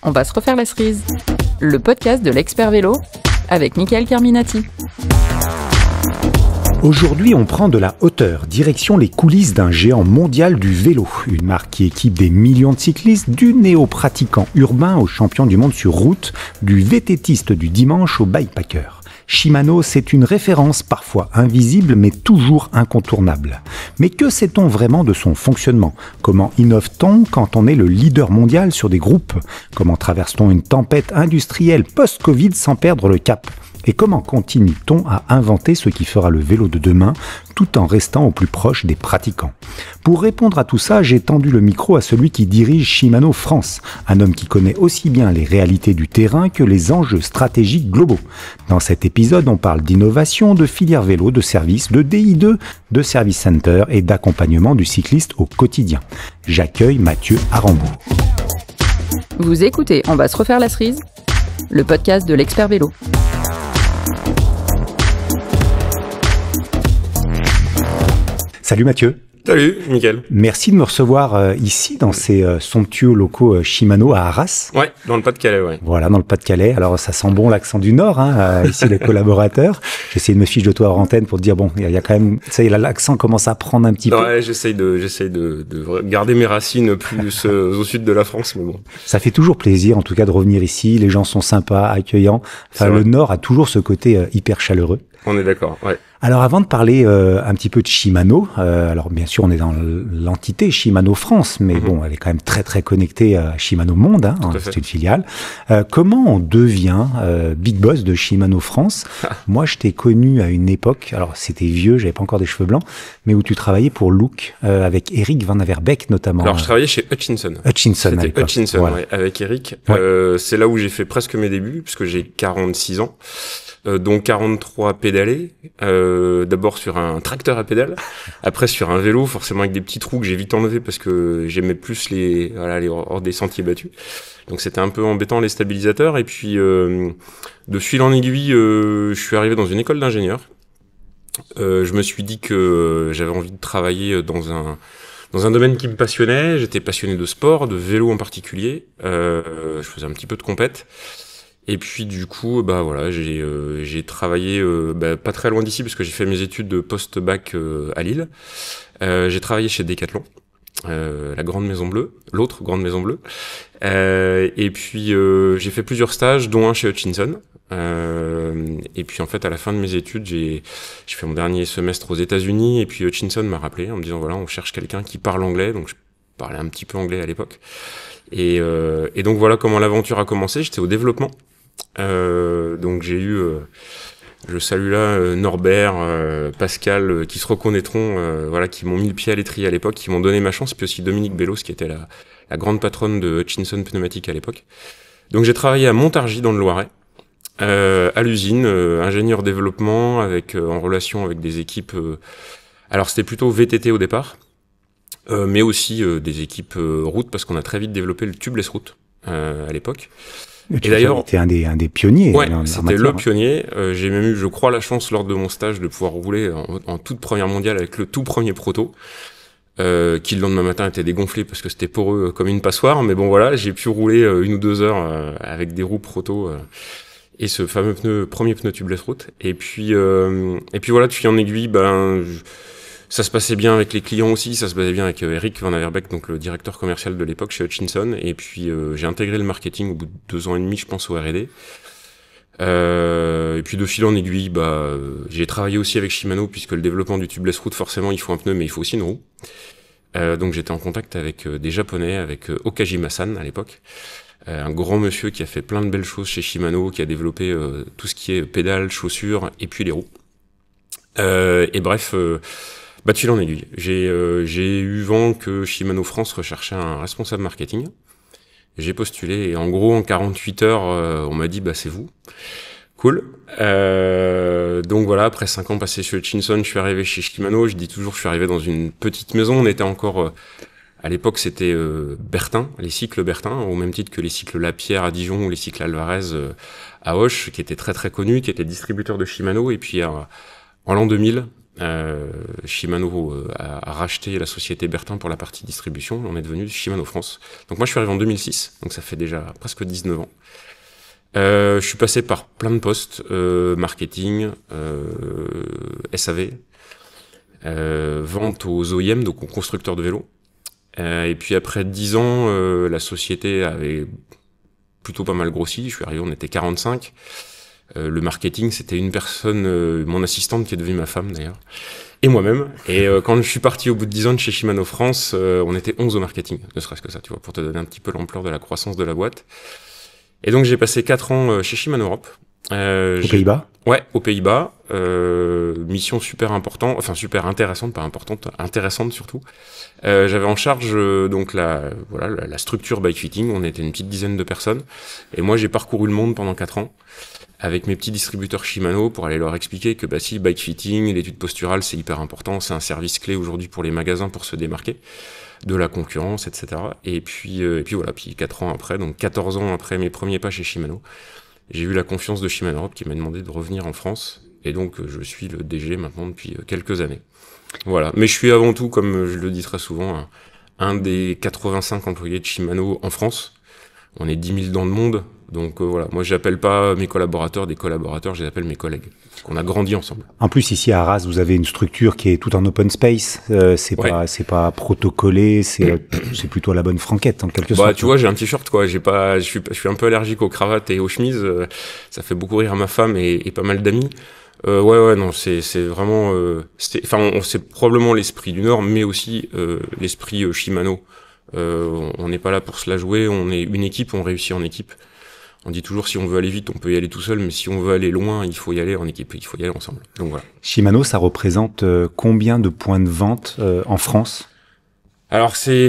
On va se refaire la cerise. Le podcast de l'expert vélo avec Michael Carminati. Aujourd'hui, on prend de la hauteur, direction les coulisses d'un géant mondial du vélo. Une marque qui équipe des millions de cyclistes, du néo-pratiquant urbain au champion du monde sur route, du VTTiste du dimanche au bikepacker. Shimano, c'est une référence parfois invisible mais toujours incontournable. Mais que sait-on vraiment de son fonctionnement ? Comment innove-t-on quand on est le leader mondial sur des groupes ? Comment traverse-t-on une tempête industrielle post-Covid sans perdre le cap ? Et comment continue-t-on à inventer ce qui fera le vélo de demain tout en restant au plus proche des pratiquants ? Pour répondre à tout ça, j'ai tendu le micro à celui qui dirige Shimano France, un homme qui connaît aussi bien les réalités du terrain que les enjeux stratégiques globaux. Dans cet épisode, on parle d'innovation, de filière vélo, de service, de DI2, de service center et d'accompagnement du cycliste au quotidien. J'accueille Mathieu Arambourg. Vous écoutez On va se refaire la cerise, le podcast de l'expert vélo. Salut Mathieu. Salut, Mickaël. Merci de me recevoir ici, dans ces somptueux locaux Shimano à Arras. Ouais, dans le Pas-de-Calais, ouais. Voilà, dans le Pas-de-Calais. Alors, ça sent bon l'accent du Nord, ici les collaborateurs. J'essaie de me fiche de toi hors antenne pour te dire, bon, il y a quand même, ça y est, l'accent commence à prendre un petit peu. Ouais, j'essaie de garder mes racines plus au sud de la France, mais bon. Ça fait toujours plaisir, en tout cas, de revenir ici. Les gens sont sympas, accueillants. Enfin, le Nord a toujours ce côté hyper chaleureux. On est d'accord, ouais. Alors avant de parler un petit peu de Shimano, alors bien sûr on est dans l'entité Shimano France, mais bon, elle est quand même très très connectée à Shimano Monde, c'est une filiale. Comment on devient big boss de Shimano France ? Moi je t'ai connu à une époque, alors c'était vieux, j'avais pas encore des cheveux blancs, mais où tu travaillais pour Look avec Eric Van Averbeek notamment. Alors je travaillais chez Hutchinson. C'était Hutchinson, ouais, avec Eric. Ouais. C'est là où j'ai fait presque mes débuts, puisque j'ai 46 ans. Dont 43 pédalés, d'abord sur un tracteur à pédales, après sur un vélo, forcément avec des petits trous que j'ai vite enlevés parce que j'aimais plus les hors des sentiers battus. Donc c'était un peu embêtant les stabilisateurs, et puis de fil en aiguille, je suis arrivé dans une école d'ingénieur. Je me suis dit que j'avais envie de travailler dans un domaine qui me passionnait. J'étais passionné de sport, de vélo en particulier. Je faisais un petit peu de compète. Et puis du coup, bah voilà, j'ai travaillé pas très loin d'ici parce que j'ai fait mes études de post-bac à Lille. J'ai travaillé chez Decathlon, la grande maison bleue, l'autre grande maison bleue. Et puis j'ai fait plusieurs stages, dont un chez Hutchinson. Et puis en fait, à la fin de mes études, j'ai fait mon dernier semestre aux États-Unis. Et puis Hutchinson m'a rappelé en me disant voilà, on cherche quelqu'un qui parle anglais. Donc je parlais un petit peu anglais à l'époque. Et donc voilà comment l'aventure a commencé. J'étais au développement. Donc j'ai eu, je salue là Norbert, Pascal, qui se reconnaîtront, voilà, qui m'ont mis le pied à l'étrier à l'époque, qui m'ont donné ma chance, puis aussi Dominique Bellos, qui était la grande patronne de Hutchinson Pneumatique à l'époque. Donc j'ai travaillé à Montargis dans le Loiret, à l'usine, ingénieur développement, en relation avec des équipes. Alors c'était plutôt VTT au départ, mais aussi des équipes route, parce qu'on a très vite développé le tubeless route à l'époque. Et d'ailleurs, c'était un des pionniers. Ouais, c'était le pionnier. J'ai même eu, je crois, la chance lors de mon stage de pouvoir rouler en toute première mondiale avec le tout premier proto, qui le lendemain matin était dégonflé parce que c'était poreux comme une passoire. Mais bon, voilà, j'ai pu rouler 1 ou 2 heures avec des roues proto et ce fameux premier pneu tubeless route. Et puis voilà, de fil en aiguille, ça se passait bien avec les clients aussi, ça se passait bien avec Eric Van Averbeek, donc le directeur commercial de l'époque chez Hutchinson. Et puis j'ai intégré le marketing au bout de 2 ans et demi, je pense, au R&D. Et puis de fil en aiguille, j'ai travaillé aussi avec Shimano, puisque le développement du tubeless route, forcément, il faut un pneu, mais il faut aussi une roue. Donc j'étais en contact avec des Japonais, avec Okajima-san à l'époque. Un grand monsieur qui a fait plein de belles choses chez Shimano, qui a développé tout ce qui est pédales, chaussures, et puis les roues. Et bref... de fil en aiguille. J'ai eu vent que Shimano France recherchait un responsable marketing. J'ai postulé et en gros, en 48 heures, on m'a dit, c'est vous. Cool. Donc voilà, après 5 ans passés chez Hutchinson, je suis arrivé chez Shimano. Je dis toujours, je suis arrivé dans une petite maison. On était encore, à l'époque, c'était Bertin, les cycles Bertin, au même titre que les cycles Lapierre à Dijon ou les cycles Alvarez à Auch, qui étaient très très connus, qui étaient distributeurs de Shimano. Et puis en l'an 2000, Shimano a racheté la société Bertin pour la partie distribution. On est devenu Shimano France. Donc moi, je suis arrivé en 2006, donc ça fait déjà presque 19 ans. Je suis passé par plein de postes, marketing, SAV, vente aux OEM, donc aux constructeurs de vélos. Et puis après 10 ans, la société avait plutôt pas mal grossi. Je suis arrivé, on était 45. Le marketing, c'était une personne, mon assistante qui est devenue ma femme d'ailleurs, et moi-même. Et quand je suis parti au bout de 10 ans de chez Shimano France, on était 11 au marketing, ne serait-ce que ça, tu vois, pour te donner un petit peu l'ampleur de la croissance de la boîte. Et donc j'ai passé 4 ans chez Shimano Europe. Aux Pays-Bas? Ouais, aux Pays-Bas. Mission super importante, enfin super intéressante, pas importante, intéressante surtout. J'avais en charge donc la structure bike fitting. On était une petite dizaine de personnes. Et moi j'ai parcouru le monde pendant 4 ans avec mes petits distributeurs Shimano pour aller leur expliquer que si bike fitting, l'étude posturale c'est hyper important, c'est un service clé aujourd'hui pour les magasins pour se démarquer de la concurrence, etc. Et puis voilà, puis 4 ans après, donc 14 ans après mes premiers pas chez Shimano, j'ai eu la confiance de Shimano Europe qui m'a demandé de revenir en France. Et donc, je suis le DG maintenant depuis quelques années. Voilà. Mais je suis avant tout, comme je le dis très souvent, un des 85 employés de Shimano en France. On est 10 000 dans le monde. Donc voilà, moi j'appelle pas mes collaborateurs des collaborateurs, je les appelle mes collègues. Parce qu'on a grandi ensemble. En plus, ici à Arras, vous avez une structure qui est tout en open space. C'est pas protocolé, c'est plutôt à la bonne franquette en quelque sorte. Tu vois, j'ai un t-shirt quoi. Je suis un peu allergique aux cravates et aux chemises. Ça fait beaucoup rire à ma femme et pas mal d'amis. Non, c'est vraiment, c'est probablement l'esprit du Nord, mais aussi l'esprit Shimano. On n'est pas là pour se la jouer. On est une équipe, on réussit en équipe. On dit toujours si on veut aller vite, on peut y aller tout seul, mais si on veut aller loin, il faut y aller en équipe, il faut y aller ensemble. Donc voilà. Shimano, ça représente combien de points de vente en France ? Alors ça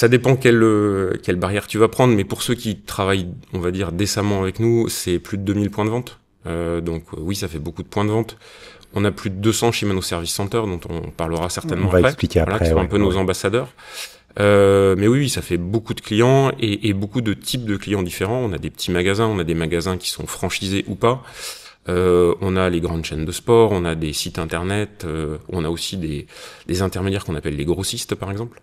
dépend quelle barrière tu vas prendre, mais pour ceux qui travaillent, on va dire décemment avec nous, c'est plus de 2000 points de vente. Oui, ça fait beaucoup de points de vente. On a plus de 200 Shimano Service Center dont on parlera certainement après. On va expliquer après. Qui sont un peu nos ambassadeurs. Mais oui, ça fait beaucoup de clients et beaucoup de types de clients différents. On a des petits magasins, on a des magasins qui sont franchisés ou pas. On a les grandes chaînes de sport, on a des sites internet, on a aussi des intermédiaires qu'on appelle les grossistes par exemple.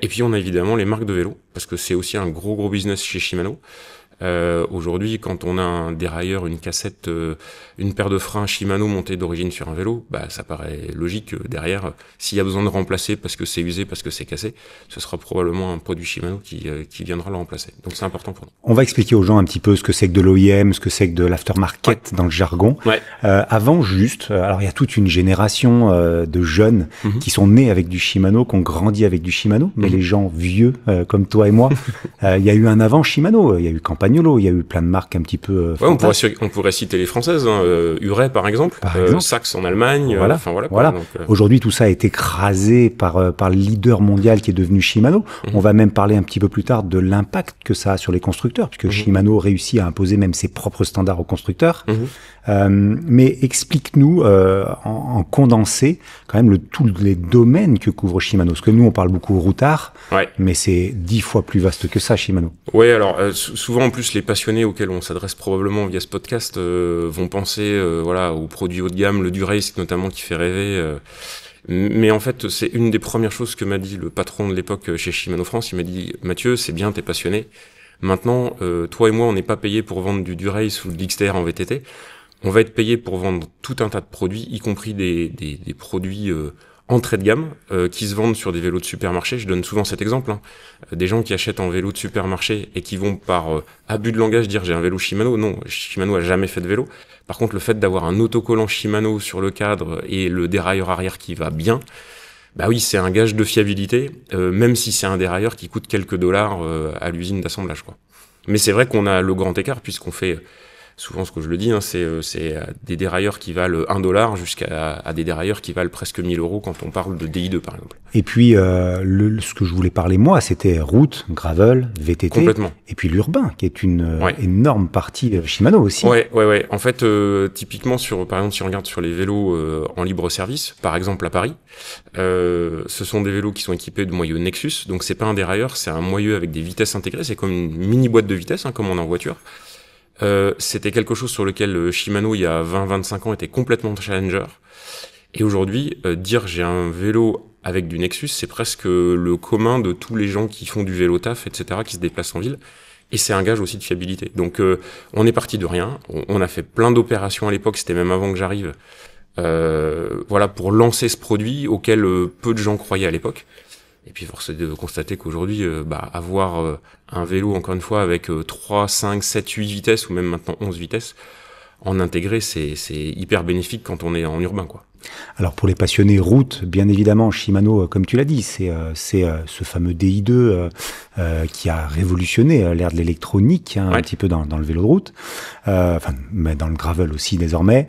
Et puis on a évidemment les marques de vélo, parce que c'est aussi un gros business chez Shimano. Aujourd'hui, quand on a un dérailleur, une cassette, une paire de freins Shimano montée d'origine sur un vélo, ça paraît logique que derrière, s'il y a besoin de remplacer parce que c'est usé, parce que c'est cassé, ce sera probablement un produit Shimano qui viendra le remplacer. Donc c'est important pour nous. On va expliquer aux gens un petit peu ce que c'est que de l'OEM, ce que c'est que de l'aftermarket dans le jargon. Ouais. Avant alors il y a toute une génération de jeunes qui sont nés avec du Shimano, qui ont grandi avec du Shimano, mais les gens vieux comme toi et moi, il y a eu un avant Shimano, il y a eu Campagnolo, il y a eu plein de marques un petit peu on pourrait citer les françaises, Uray par exemple, Sachs en Allemagne, voilà. Donc, aujourd'hui tout ça a été écrasé par le leader mondial qui est devenu Shimano. On va même parler un petit peu plus tard de l'impact que ça a sur les constructeurs, puisque Shimano réussit à imposer même ses propres standards aux constructeurs. Mais explique-nous en condensé quand même tous les domaines que couvre Shimano, parce que nous on parle beaucoup routard, mais c'est 10 fois plus vaste que ça Shimano. Oui, alors souvent en plus les passionnés auxquels on s'adresse probablement via ce podcast vont penser aux produits haut de gamme, le Dura-Ace notamment qui fait rêver. Mais en fait, c'est une des premières choses que m'a dit le patron de l'époque chez Shimano France. Il m'a dit « Mathieu, c'est bien, t'es passionné. Maintenant, toi et moi, on n'est pas payé pour vendre du Dura-Ace ou de l'XTR en VTT. On va être payé pour vendre tout un tas de produits, y compris des produits entrée de gamme qui se vendent sur des vélos de supermarché. Je donne souvent cet exemple. Des gens qui achètent un vélo de supermarché et qui vont par abus de langage dire j'ai un vélo Shimano. Non, Shimano a jamais fait de vélo. Par contre, le fait d'avoir un autocollant Shimano sur le cadre et le dérailleur arrière qui va bien, oui, c'est un gage de fiabilité, même si c'est un dérailleur qui coûte quelques dollars à l'usine d'assemblage, quoi. Mais c'est vrai qu'on a le grand écart puisqu'on fait souvent ce que je le dis, c'est des dérailleurs qui valent $1 jusqu'à des dérailleurs qui valent presque 1000 € quand on parle de DI2 par exemple. Et puis ce que je voulais parler moi, c'était route, gravel, VTT, complètement. Et puis l'urbain qui est une énorme partie Shimano aussi. Ouais. En fait, typiquement par exemple si on regarde sur les vélos en libre service, par exemple à Paris, ce sont des vélos qui sont équipés de moyeux Nexus, donc c'est pas un dérailleur, c'est un moyeu avec des vitesses intégrées, c'est comme une mini boîte de vitesse comme on a en voiture. C'était quelque chose sur lequel Shimano, il y a 20-25 ans, était complètement challenger. Et aujourd'hui, dire j'ai un vélo avec du Nexus, c'est presque le commun de tous les gens qui font du vélo taf, etc., qui se déplacent en ville. Et c'est un gage aussi de fiabilité. Donc on est parti de rien. On a fait plein d'opérations à l'époque, c'était même avant que j'arrive, voilà, pour lancer ce produit auquel peu de gens croyaient à l'époque. Et puis force est de constater qu'aujourd'hui, avoir un vélo, encore une fois, avec 3, 5, 7, 8 vitesses, ou même maintenant 11 vitesses, en intégré, c'est hyper bénéfique quand on est en urbain, quoi. Alors pour les passionnés route, bien évidemment, Shimano, comme tu l'as dit, c'est ce fameux DI2 qui a révolutionné l'ère de l'électronique, hein, un petit peu dans le vélo de route, enfin, mais dans le gravel aussi désormais.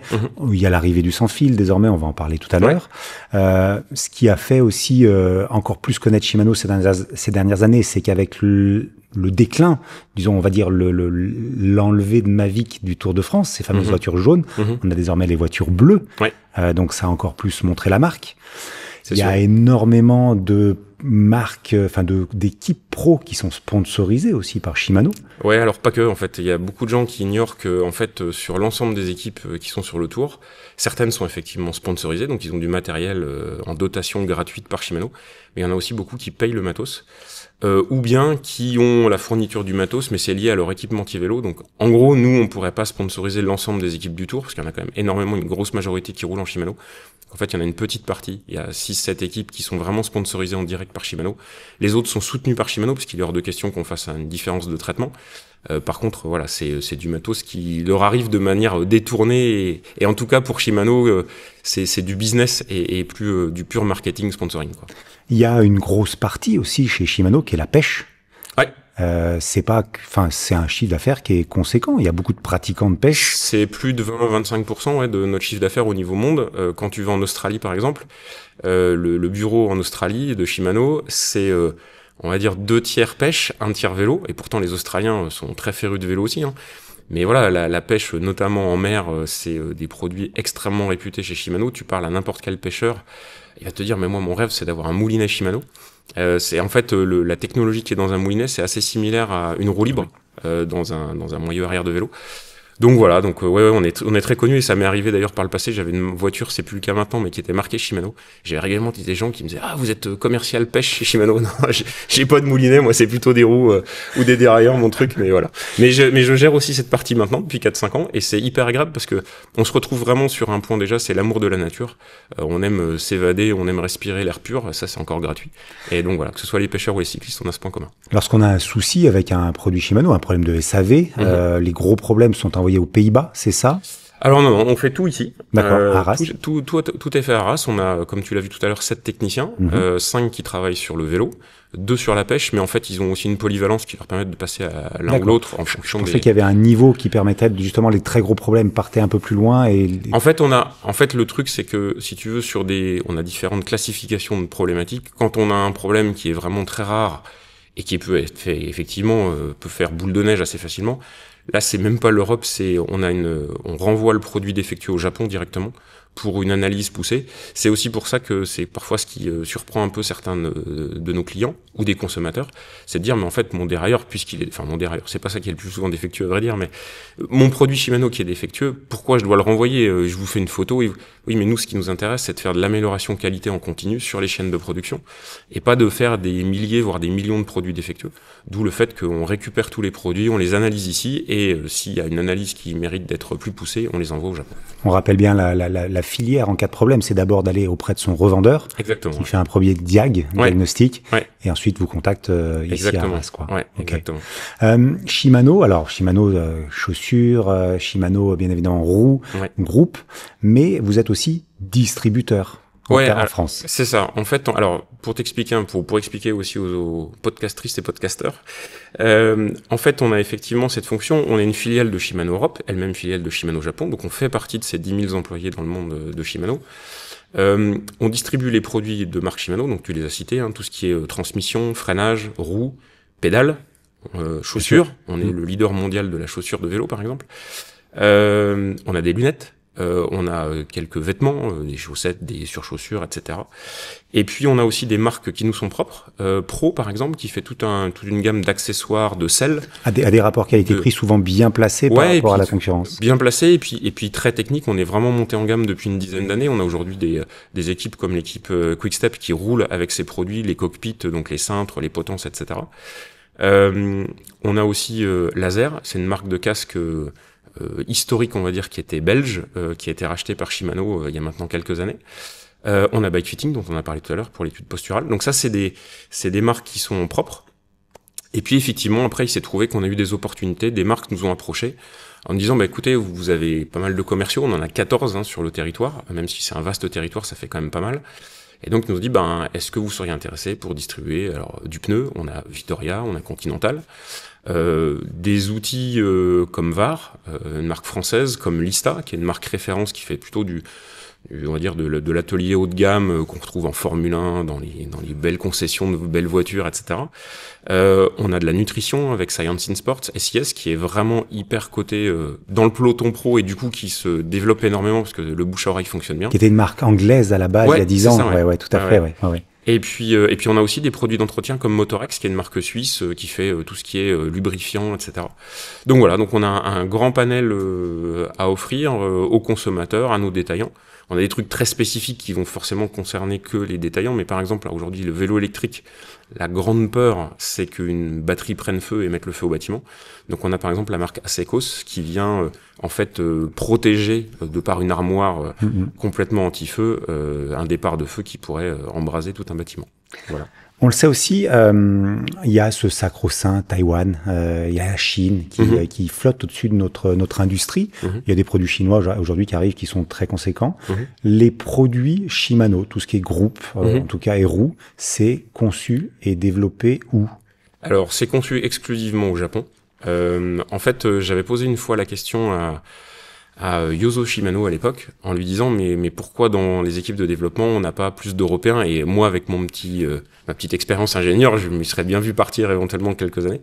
Il y a l'arrivée du sans-fil désormais, on va en parler tout à l'heure. Ce qui a fait aussi encore plus connaître Shimano ces dernières années, c'est qu'avec le déclin, disons, on va dire l'enlevé de Mavic du Tour de France, ces fameuses voitures jaunes, on a désormais les voitures bleues. Donc ça a encore plus montré la marque. Il y a énormément de marques, enfin d'équipes pro qui sont sponsorisées aussi par Shimano. Ouais, alors pas que, en fait, il y a beaucoup de gens qui ignorent que, en fait, sur l'ensemble des équipes qui sont sur le Tour, certaines sont effectivement sponsorisées, donc ils ont du matériel en dotation gratuite par Shimano, mais il y en a aussi beaucoup qui payent le matos. Ou bien qui ont la fourniture du matos, mais c'est lié à leur équipementier vélo. Donc, en gros, nous, on pourrait pas sponsoriser l'ensemble des équipes du Tour, parce qu'il y en a quand même énormément, une grosse majorité qui roule en Shimano. En fait, il y en a une petite partie. Il y a 6-7 équipes qui sont vraiment sponsorisées en direct par Shimano. Les autres sont soutenues par Shimano, parce qu'il est hors de question qu'on fasse une différence de traitement. Par contre, voilà, c'est du matos qui leur arrive de manière détournée, et en tout cas, pour Shimano, c'est du business et plus du pur marketing sponsoring, quoi. Il y a une grosse partie aussi chez Shimano qui est la pêche. Ouais. C'est un chiffre d'affaires qui est conséquent. Il y a beaucoup de pratiquants de pêche. C'est plus de 20-25% de notre chiffre d'affaires au niveau monde. Quand tu vas en Australie, par exemple, le bureau en Australie de Shimano, c'est on va dire 2 tiers pêche, 1 tiers vélo. Et pourtant, les Australiens sont très férus de vélo aussi, hein. Mais voilà, la pêche, notamment en mer, c'est des produits extrêmement réputés chez Shimano. Tu parles à n'importe quel pêcheur, il va te dire, mais moi, mon rêve, c'est d'avoir un moulinet Shimano. C'est en fait la technologie qui est dans un moulinet, c'est assez similaire à une roue libre dans un moyeu arrière de vélo. Donc voilà, donc ouais, on est très connus, et ça m'est arrivé d'ailleurs par le passé. J'avais une voiture, c'est plus le cas maintenant, mais qui était marquée Shimano. J'avais régulièrement des gens qui me disaient, ah, vous êtes commercial pêche chez Shimano. Non, j'ai pas de moulinet, moi c'est plutôt des roues ou des dérailleurs, mon truc, mais voilà. Mais je gère aussi cette partie maintenant depuis 4-5 ans, et c'est hyper agréable parce que on se retrouve vraiment sur un point déjà, c'est l'amour de la nature. On aime s'évader, on aime respirer l'air pur, ça c'est encore gratuit. Et donc voilà, que ce soit les pêcheurs ou les cyclistes, on a ce point commun. Lorsqu'on a un souci avec un produit Shimano, un problème de SAV, les gros problèmes sont envoyés aux Pays-Bas, c'est ça? Alors non, on fait tout ici. D'accord, à Arras. Tout est fait à Arras. On a, comme tu l'as vu tout à l'heure, 7 techniciens, 5 qui travaillent sur le vélo, 2 sur la pêche, mais en fait, ils ont aussi une polyvalence qui leur permet de passer à l'un ou l'autre en fonction des... Je pensais qu'il y avait un niveau qui permettait justement les très gros problèmes partaient un peu plus loin et... En fait, le truc, c'est que, si tu veux, on a différentes classifications de problématiques. Quand on a un problème qui est vraiment très rare et qui peut être fait, effectivement, peut faire boule de neige assez facilement, là, c'est même pas l'Europe, on renvoie le produit défectueux au Japon directement pour une analyse poussée. C'est aussi pour ça que c'est parfois ce qui surprend un peu certains de nos clients ou des consommateurs, c'est de dire, mais en fait, mon dérailleur, mon dérailleur, c'est pas ça qui est le plus souvent défectueux, à vrai dire, mais mon produit Shimano qui est défectueux, pourquoi je dois le renvoyer? Je vous fais une photo. Oui, mais nous, ce qui nous intéresse, c'est de faire de l'amélioration qualité en continu sur les chaînes de production et pas de faire des milliers, voire des millions de produits défectueux. D'où le fait qu'on récupère tous les produits, on les analyse ici, et s'il y a une analyse qui mérite d'être plus poussée, on les envoie au Japon. On rappelle bien la filière en cas de problème, c'est d'abord d'aller auprès de son revendeur. Exactement. Qui fait un premier diagnostic. Ouais. Et ensuite vous contacte ici à Arras, quoi. Ouais, okay. Exactement. Shimano, chaussures, Shimano bien évidemment roues, groupe, mais vous êtes aussi distributeur. En France. C'est ça. En fait, pour t'expliquer, pour expliquer aussi aux podcastristes et podcasteurs, en fait, on a effectivement cette fonction. On est une filiale de Shimano Europe, elle-même filiale de Shimano Japon. Donc, on fait partie de ces 10 000 employés dans le monde de Shimano. On distribue les produits de marque Shimano, donc tu les as cités, tout ce qui est transmission, freinage, roues, pédales, chaussures. On est le leader mondial de la chaussure de vélo, par exemple. On a des lunettes. on a quelques vêtements, des chaussettes, des surchaussures, etc. Et puis on a aussi des marques qui nous sont propres. Pro par exemple, qui fait toute une gamme d'accessoires, de selles. À des rapports qualité-prix souvent bien placés par rapport à la concurrence. Bien placés et puis très technique. On est vraiment monté en gamme depuis une dizaine d'années. On a aujourd'hui des équipes comme l'équipe Quickstep qui roule avec ces produits, les cockpits, donc les cintres, les potences, etc. On a aussi Laser, c'est une marque de casque historique, on va dire, qui était belge, qui a été rachetée par Shimano il y a maintenant quelques années. On a Bike Fitting, dont on a parlé tout à l'heure, pour l'étude posturale. Donc ça, c'est des marques qui sont propres. Et puis effectivement, après, il s'est trouvé qu'on a eu des opportunités, des marques nous ont approchés en disant, bah écoutez, vous avez pas mal de commerciaux, on en a 14 sur le territoire, même si c'est un vaste territoire, ça fait quand même pas mal. Et donc, ils nous ont dit, est-ce que vous seriez intéressé pour distribuer du pneu? On a Vittoria, on a Continental, des outils comme VAR, une marque française, comme Lista, qui est une marque référence qui fait plutôt on va dire de l'atelier haut de gamme qu'on retrouve en Formule 1, dans les belles concessions de belles voitures, etc. On a de la nutrition avec Science in Sports, SIS, qui est vraiment hyper coté dans le peloton pro et du coup qui se développe énormément parce que le bouche à oreille fonctionne bien. Qui était une marque anglaise à la base il y a 10 ans. Ça, ouais, tout à fait. Ouais. Et puis on a aussi des produits d'entretien comme Motorex, qui est une marque suisse qui fait tout ce qui est lubrifiant, etc. Donc voilà, donc on a un grand panel à offrir aux consommateurs, à nos détaillants. On a des trucs très spécifiques qui vont forcément concerner que les détaillants, mais par exemple, là, aujourd'hui, le vélo électrique, la grande peur, c'est qu'une batterie prenne feu et mette le feu au bâtiment. Donc on a par exemple la marque Asecos qui vient protéger de par une armoire complètement anti-feu un départ de feu qui pourrait embraser tout un bâtiment. Voilà. On le sait aussi, il y a ce sacro-saint Taïwan, il y a la Chine qui flotte au-dessus de notre industrie. Il y a des produits chinois aujourd'hui qui arrivent qui sont très conséquents. Les produits Shimano, tout ce qui est groupe, en tout cas Eru, c'est conçu et développé où? Alors, c'est conçu exclusivement au Japon. En fait, j'avais posé une fois la question à Yozo Shimano à l'époque, en lui disant mais pourquoi dans les équipes de développement on n'a pas plus d'Européens? Et moi, avec ma petite expérience ingénieur, je me serais bien vu partir éventuellement quelques années.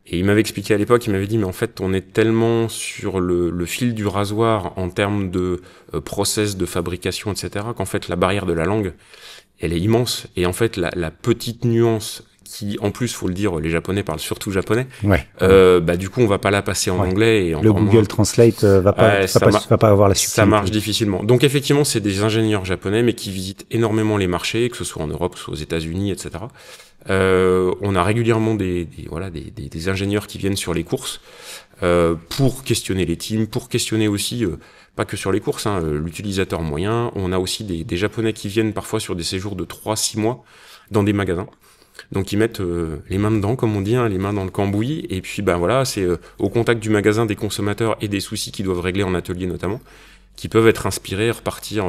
Et il m'avait expliqué à l'époque, il m'avait dit mais en fait on est tellement sur le fil du rasoir en termes de process de fabrication, etc., qu'en fait la barrière de la langue, elle est immense. Et en fait la petite nuance qui, en plus, faut le dire, les Japonais parlent surtout japonais. Du coup, on va pas la passer en anglais. Et le Google Translate va pas avoir la subtilité. Ça marche difficilement. Donc, effectivement, c'est des ingénieurs japonais, mais qui visitent énormément les marchés, que ce soit en Europe, que ce soit aux États-Unis, etc. On a régulièrement des ingénieurs qui viennent sur les courses pour questionner les teams, pour questionner aussi pas que sur les courses, l'utilisateur moyen. On a aussi des Japonais qui viennent parfois sur des séjours de 3-6 mois dans des magasins. Donc ils mettent les mains dedans, comme on dit, les mains dans le cambouis, et puis c'est au contact du magasin des consommateurs et des soucis qu'ils doivent régler en atelier notamment, qui peuvent être inspirés, repartir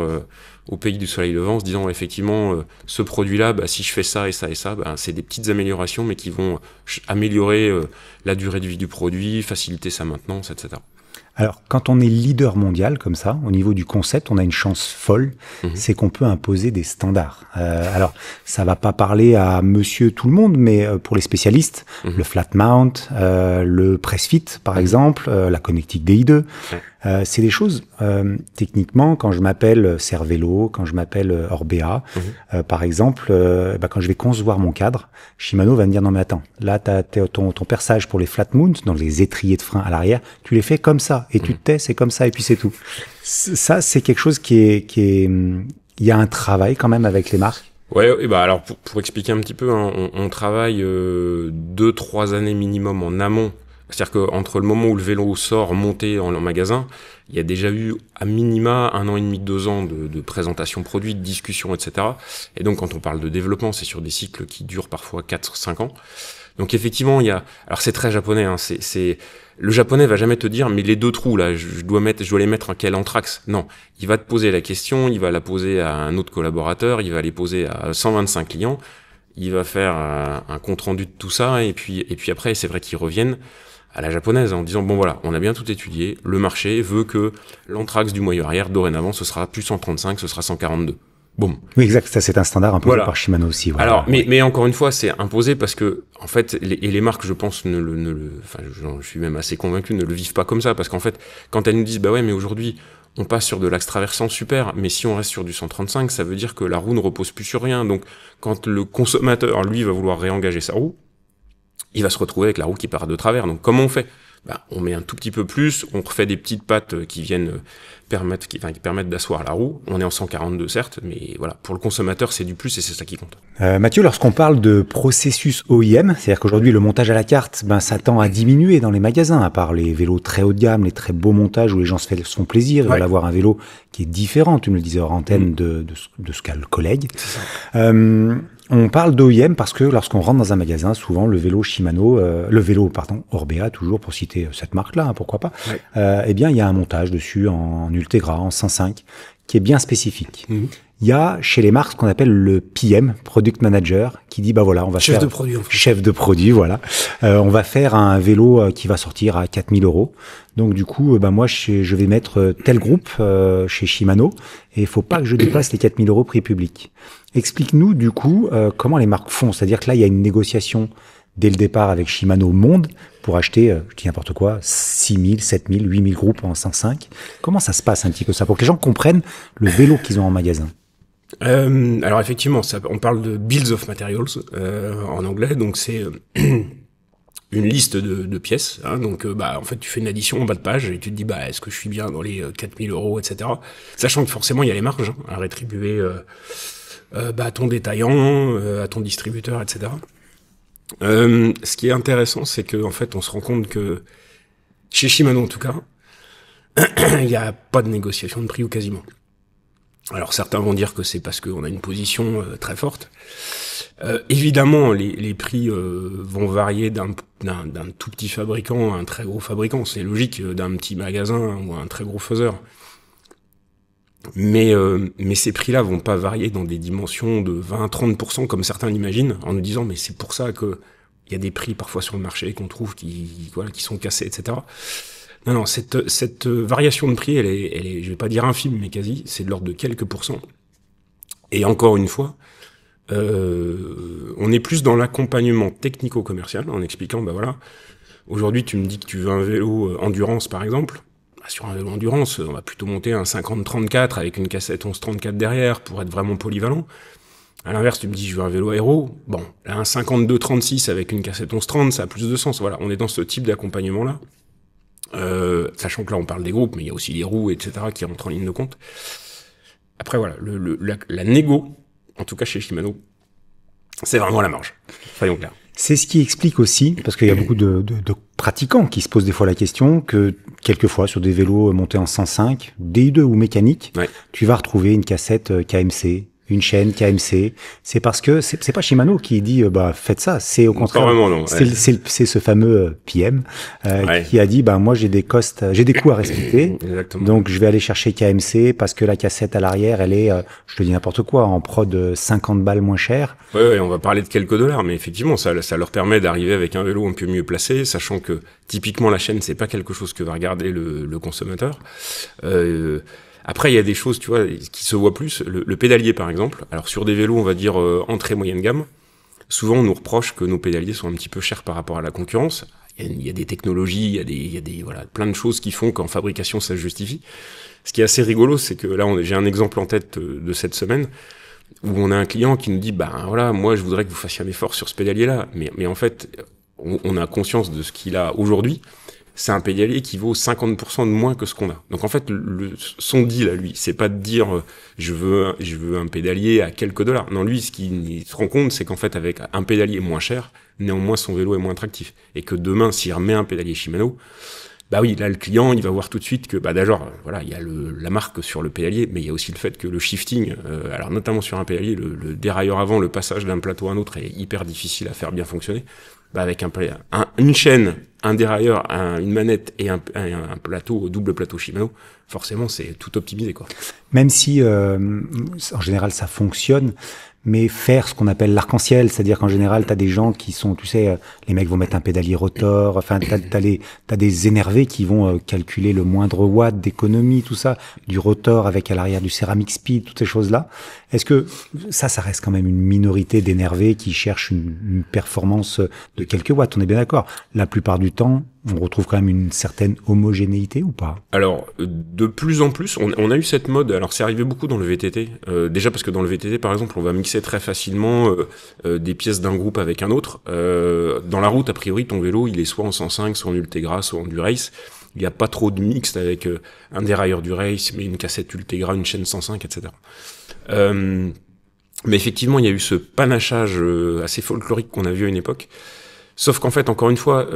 au pays du soleil levant en se disant effectivement ce produit-là, si je fais ça et ça et ça, c'est des petites améliorations mais qui vont améliorer la durée de vie du produit, faciliter sa maintenance, etc. Alors, quand on est leader mondial comme ça, au niveau du concept, on a une chance folle, c'est qu'on peut imposer des standards. Alors, ça va pas parler à monsieur tout le monde, mais pour les spécialistes, le flat mount, le press fit, par exemple, la connectique DI2, c'est des choses, techniquement, quand je m'appelle Cervélo, quand je m'appelle Orbea, par exemple, quand je vais concevoir mon cadre, Shimano va me dire, non mais attends, là, ton perçage pour les flat mount, dans les étriers de frein à l'arrière, tu les fais comme ça. Et tu te tais, c'est comme ça, et puis c'est tout. Ça, c'est quelque chose qui est, il y a un travail quand même avec les marques. Ouais, et alors pour expliquer un petit peu, on travaille 2-3 années minimum en amont. C'est-à-dire qu'entre le moment où le vélo sort monté en magasin, il y a déjà eu à minima 1 an et demi, 2 ans de présentation produit, de discussion, etc. Et donc quand on parle de développement, c'est sur des cycles qui durent parfois 4-5 ans. Donc effectivement, alors c'est très japonais, le japonais va jamais te dire mais les 2 trous là, je dois les mettre en quel anthrax. Non, il va te poser la question, il va la poser à un autre collaborateur, il va les poser à 125 clients, il va faire un compte rendu de tout ça et puis après c'est vrai qu'ils reviennent à la japonaise en disant bon voilà, on a bien tout étudié, le marché veut que l'anthrax du moyeu arrière dorénavant ce sera plus 135, ce sera 142. Boum. Oui, exact. Ça, c'est un standard imposé par Shimano aussi. Voilà. Alors, mais encore une fois, c'est imposé parce que, en fait, les marques, je pense, je suis même assez convaincu, ne le vivent pas comme ça. Parce qu'en fait, quand elles nous disent, mais aujourd'hui, on passe sur de l'axe traversant, super, mais si on reste sur du 135, ça veut dire que la roue ne repose plus sur rien. Donc, quand le consommateur, lui, va vouloir réengager sa roue, il va se retrouver avec la roue qui part de travers. Donc, comment on fait? On met un tout petit peu plus, on refait des petites pattes qui viennent qui permettent d'asseoir la roue. On est en 142 certes, mais voilà, pour le consommateur, c'est du plus et c'est ça qui compte. Mathieu, lorsqu'on parle de processus OEM, c'est-à-dire qu'aujourd'hui le montage à la carte, ça tend à diminuer dans les magasins, à part les vélos très haut de gamme, les très beaux montages où les gens se font plaisir, ils veulent avoir un vélo qui est différent, tu me le disais hors antenne, de ce qu'a le collègue. On parle d'OEM parce que lorsqu'on rentre dans un magasin, souvent le vélo Shimano, Orbea, toujours pour citer cette marque-là, pourquoi pas, eh bien il y a un montage dessus en Ultegra, en 105, qui est bien spécifique. Il y a chez les marques ce qu'on appelle le PM, Product Manager, qui dit voilà, on va chef de produit, en fait. Chef de produit, voilà. On va faire un vélo qui va sortir à 4 000 €. Donc du coup, moi je vais mettre tel groupe chez Shimano et il faut pas que je dépasse les 4 000 € prix public. Explique-nous du coup comment les marques font, c'est-à-dire que là il y a une négociation dès le départ avec Shimano Monde pour acheter, je dis n'importe quoi, 6 000, 7 000, 8 000 groupes en 105. Comment ça se passe un petit peu ça, pour que les gens comprennent le vélo qu'ils ont en magasin? Alors effectivement, on parle de Bills of Materials en anglais, donc c'est une liste de pièces. Hein, donc en fait tu fais une addition en bas de page et tu te dis est-ce que je suis bien dans les 4 000 €, etc. Sachant que forcément il y a les marges à rétribuer à ton détaillant, à ton distributeur, etc. Ce qui est intéressant, c'est que en fait on se rend compte que chez Shimano en tout cas, il n'y a pas de négociation de prix ou quasiment. Alors certains vont dire que c'est parce qu'on a une position très forte. Évidemment, les prix vont varier d'un tout petit fabricant à un très gros fabricant. C'est logique, d'un petit magasin ou un très gros faiseur. Mais ces prix-là vont pas varier dans des dimensions de 20-30% comme certains l'imaginent, en nous disant mais c'est pour ça que il y a des prix parfois sur le marché qu'on trouve qui sont cassés, etc. Non, cette variation de prix, elle est, je vais pas dire infime, mais quasi, c'est de l'ordre de quelques pourcents. Et encore une fois, on est plus dans l'accompagnement technico-commercial, en expliquant, aujourd'hui tu me dis que tu veux un vélo endurance par exemple. Sur un vélo endurance, on va plutôt monter un 50-34 avec une cassette 11-34 derrière pour être vraiment polyvalent. À l'inverse, tu me dis je veux un vélo aéro. Là, un 52-36 avec une cassette 11-30, ça a plus de sens. Voilà, on est dans ce type d'accompagnement-là. Sachant que là on parle des groupes, mais il y a aussi les roues, etc. qui rentrent en ligne de compte. Après voilà, la négo, en tout cas chez Shimano, c'est vraiment la marge. Soyons clairs. C'est ce qui explique aussi, parce qu'il y a beaucoup de pratiquants qui se posent des fois la question, que quelquefois sur des vélos montés en 105, DI2 ou mécanique, tu vas retrouver une cassette KMC, une chaîne KMC. C'est parce que c'est pas Shimano qui dit faites ça, c'est au contraire. Vraiment non. C'est ce fameux PM qui a dit moi j'ai des coûts à respecter. Exactement. Donc je vais aller chercher KMC parce que la cassette à l'arrière elle est je te dis n'importe quoi en prod 50 balles moins cher. Ouais, on va parler de quelques dollars, mais effectivement ça leur permet d'arriver avec un vélo un peu mieux placé, sachant que typiquement la chaîne c'est pas quelque chose que va regarder le consommateur. Après, il y a des choses, tu vois, qui se voient plus. Le pédalier, par exemple. Alors, sur des vélos, on va dire entrée moyenne gamme. Souvent, on nous reproche que nos pédaliers sont un petit peu chers par rapport à la concurrence. Il y a des technologies, il y a des plein de choses qui font qu'en fabrication, ça se justifie. Ce qui est assez rigolo, c'est que là, j'ai un exemple en tête de cette semaine où on a un client qui nous dit, moi, je voudrais que vous fassiez un effort sur ce pédalier-là. Mais en fait, on a conscience de ce qu'il a aujourd'hui. C'est un pédalier qui vaut 50% de moins que ce qu'on a. Donc en fait, son deal à lui, c'est pas de dire je veux un pédalier à quelques dollars. Non, lui, ce qu'il se rend compte, c'est qu'en fait, avec un pédalier moins cher, néanmoins son vélo est moins attractif. Et que demain, s'il remet un pédalier Shimano, là le client, il va voir tout de suite que d'abord, il y a la marque sur le pédalier, mais il y a aussi le fait que le shifting, alors notamment sur un pédalier, le dérailleur avant, le passage d'un plateau à un autre est hyper difficile à faire bien fonctionner. Avec une chaîne, un dérailleur, une manette et un plateau, double plateau Shimano, forcément c'est tout optimisé quoi. Même si en général ça fonctionne, mais faire ce qu'on appelle l'arc-en-ciel, c'est-à-dire qu'en général t'as des gens qui sont, tu sais, les mecs vont mettre un pédalier rotor, enfin t'as des énervés qui vont calculer le moindre watt d'économie, tout ça, du rotor avec à l'arrière du ceramic speed, toutes ces choses-là. Est-ce que ça reste quand même une minorité d'énervés qui cherchent une performance de quelques watts, on est bien d'accord. La plupart du temps, on retrouve quand même une certaine homogénéité ou pas? Alors, de plus en plus, on a eu cette mode, alors c'est arrivé beaucoup dans le VTT, déjà parce que dans le VTT, par exemple, on va mixer très facilement des pièces d'un groupe avec un autre. Dans la route, a priori, ton vélo, il est soit en 105, soit en Ultegra, soit en Durace. Il n'y a pas trop de mixte avec un dérailleur Durace, mais une cassette Ultegra, une chaîne 105, etc. Mais effectivement, il y a eu ce panachage assez folklorique qu'on a vu à une époque. Sauf qu'en fait, encore une fois,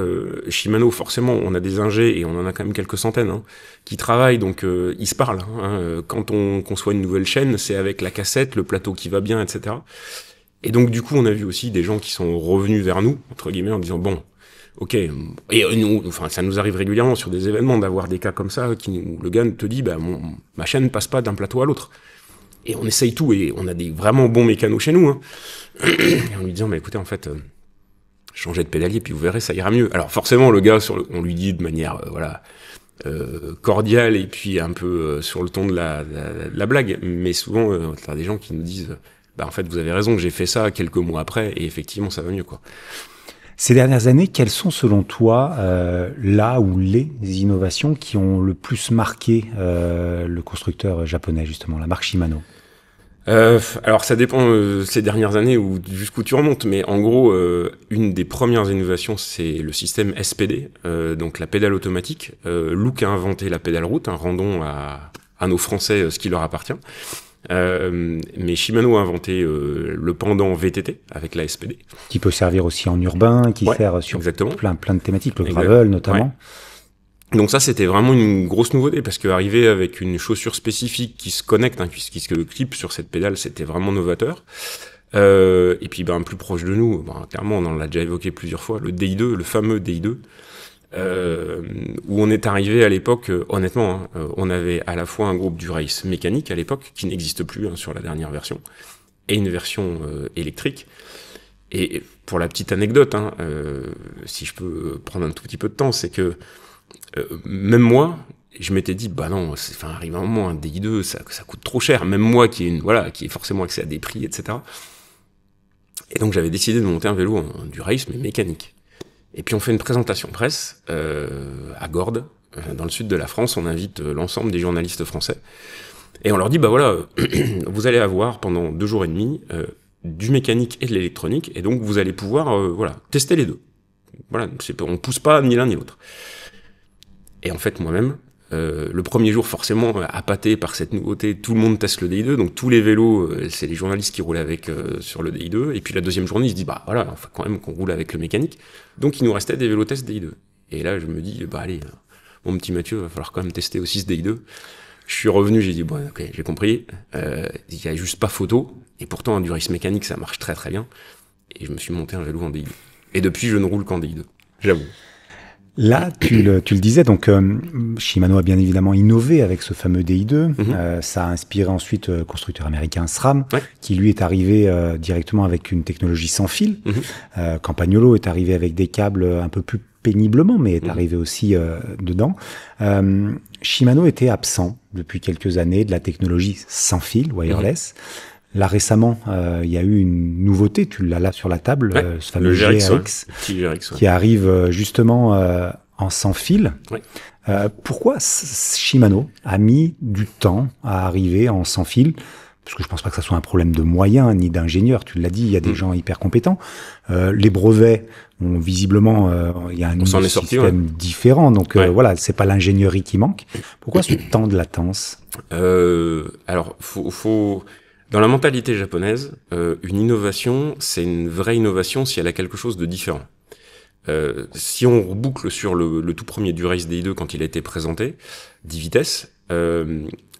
Shimano, forcément, on a des ingés, et on en a quand même quelques centaines, hein, qui travaillent, donc ils se parlent. Hein, quand on conçoit une nouvelle chaîne, c'est avec la cassette, le plateau qui va bien, etc. Et donc, du coup, on a vu aussi des gens qui sont revenus vers nous, entre guillemets, en disant, bon, ok, et nous, enfin, ça nous arrive régulièrement sur des événements d'avoir des cas comme ça, où le gars te dit, bah, ma chaîne ne passe pas d'un plateau à l'autre. Et on essaye tout, et on a des vraiment bons mécanos chez nous, hein. Et en lui disant, bah, écoutez, en fait, changez de pédalier, puis vous verrez, ça ira mieux. Alors forcément, le gars, on lui dit de manière cordiale, et puis un peu sur le ton de la blague, mais souvent, t'as des gens qui nous disent, bah en fait, vous avez raison, j'ai fait ça quelques mois après, et effectivement, ça va mieux, quoi. Ces dernières années, quelles sont selon toi là où les innovations qui ont le plus marqué le constructeur japonais, justement, la marque Shimano? Alors ça dépend ces dernières années ou jusqu'où tu remontes, mais en gros, une des premières innovations, c'est le système SPD, donc la pédale automatique. Look a inventé la pédale route, rendons à nos Français ce qui leur appartient. Mais Shimano a inventé le pendant VTT avec la SPD. Qui peut servir aussi en urbain, qui sert sur plein de thématiques, le gravel notamment. Ouais. Donc ça, c'était vraiment une grosse nouveauté, parce qu'arriver avec une chaussure spécifique qui se connecte, qui se clip sur cette pédale, c'était vraiment novateur. Et puis, plus proche de nous, clairement, on en l'a déjà évoqué plusieurs fois, le DI2, le fameux DI2, où on est arrivé à l'époque, honnêtement, on avait à la fois un groupe du race mécanique à l'époque, qui n'existe plus sur la dernière version, et une version électrique. Et pour la petite anecdote, si je peux prendre un tout petit peu de temps, c'est que même moi, je m'étais dit, bah non, arrive un moment, un DI2, ça coûte trop cher. Même moi, qui est forcément accès à des prix, etc. Et donc, j'avais décidé de monter un vélo du race, mais mécanique. Et puis, on fait une présentation presse à Gordes, dans le sud de la France. On invite l'ensemble des journalistes français. Et on leur dit, bah voilà, vous allez avoir pendant 2 jours et demi du mécanique et de l'électronique. Et donc, vous allez pouvoir tester les deux. Voilà, on pousse pas ni l'un ni l'autre. Et en fait, moi-même, le premier jour, forcément, appâté par cette nouveauté, tout le monde teste le DI2, donc tous les vélos, c'est les journalistes qui roulent avec sur le DI2, et puis la deuxième journée, ils se disent, bah voilà, il faut quand même qu'on roule avec le mécanique, donc il nous restait des vélos tests DI2. Et là, je me dis, bah allez, mon petit Mathieu, va falloir quand même tester aussi ce DI2. Je suis revenu, j'ai dit, bon, ok, j'ai compris, il y a juste pas photo, et pourtant, un du race mécanique, ça marche très très bien, et je me suis monté un vélo en DI2. Et depuis, je ne roule qu'en DI2, j'avoue. Là, tu le disais, donc Shimano a bien évidemment innové avec ce fameux DI2. Ça a inspiré ensuite le constructeur américain SRAM, qui lui est arrivé directement avec une technologie sans fil. Campagnolo est arrivé avec des câbles un peu plus péniblement, mais est arrivé aussi dedans. Shimano était absent depuis quelques années de la technologie sans fil, wireless. Là, récemment, il y a eu une nouveauté, tu l'as là sur la table, ce fameux GRX, qui arrive justement en sans fil. Pourquoi Shimano a mis du temps à arriver en sans fil? Parce que je pense pas que ça soit un problème de moyens ni d'ingénieurs. Tu l'as dit, il y a des gens hyper compétents. Les brevets, visiblement, il y a un système différent. Donc voilà, c'est pas l'ingénierie qui manque. Pourquoi ce temps de latence? Alors, faut dans la mentalité japonaise, une innovation, c'est une vraie innovation si elle a quelque chose de différent. Si on reboucle sur le tout premier Durace DI2 quand il a été présenté, 10 vitesses,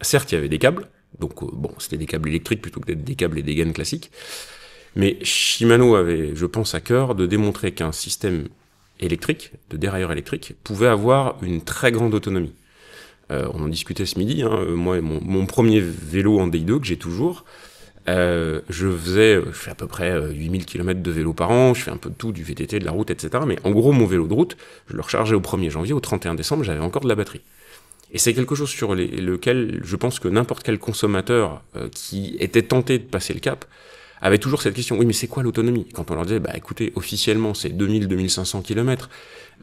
certes il y avait des câbles, donc c'était des câbles électriques plutôt que des câbles et des gaines classiques, mais Shimano avait, je pense, à cœur de démontrer qu'un système électrique, de dérailleur électrique, pouvait avoir une très grande autonomie. On en discutait ce midi, moi, mon premier vélo en DI2 que j'ai toujours, je fais à peu près 8000 km de vélo par an, je fais un peu de tout, du VTT, de la route, etc. Mais en gros, mon vélo de route, je le rechargeais au 1er janvier, au 31 décembre, j'avais encore de la batterie. Et c'est quelque chose sur lequel je pense que n'importe quel consommateur qui était tenté de passer le cap avaient toujours cette question, oui, mais c'est quoi l'autonomie? Quand on leur disait, bah écoutez, officiellement, c'est 2000-2500 km,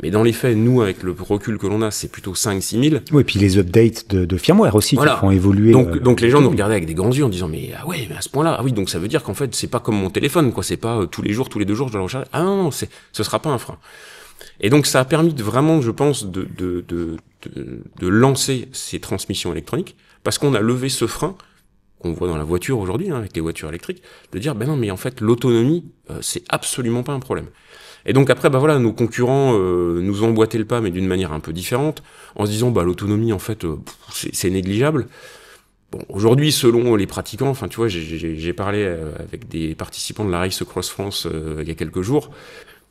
mais dans les faits, nous, avec le recul que l'on a, c'est plutôt 5-6 000. Oui, et puis les updates de firmware aussi qui font évoluer. Donc les gens nous regardaient avec des grands yeux en disant, mais ah ouais, mais à ce point-là, ah oui, donc ça veut dire qu'en fait, c'est pas comme mon téléphone, quoi, c'est pas tous les jours, tous les 2 jours, je dois le recharger. Ah non, ce sera pas un frein. Et donc ça a permis vraiment, je pense, de lancer ces transmissions électroniques, parce qu'on a levé ce frein qu'on voit dans la voiture aujourd'hui, avec les voitures électriques, de dire, ben non, mais en fait, l'autonomie, c'est absolument pas un problème. Et donc après, bah voilà, nos concurrents nous ont emboîté le pas, mais d'une manière un peu différente, en se disant, bah l'autonomie, en fait, c'est négligeable. Bon, aujourd'hui, selon les pratiquants, enfin, tu vois, j'ai parlé avec des participants de la Race Cross France il y a quelques jours.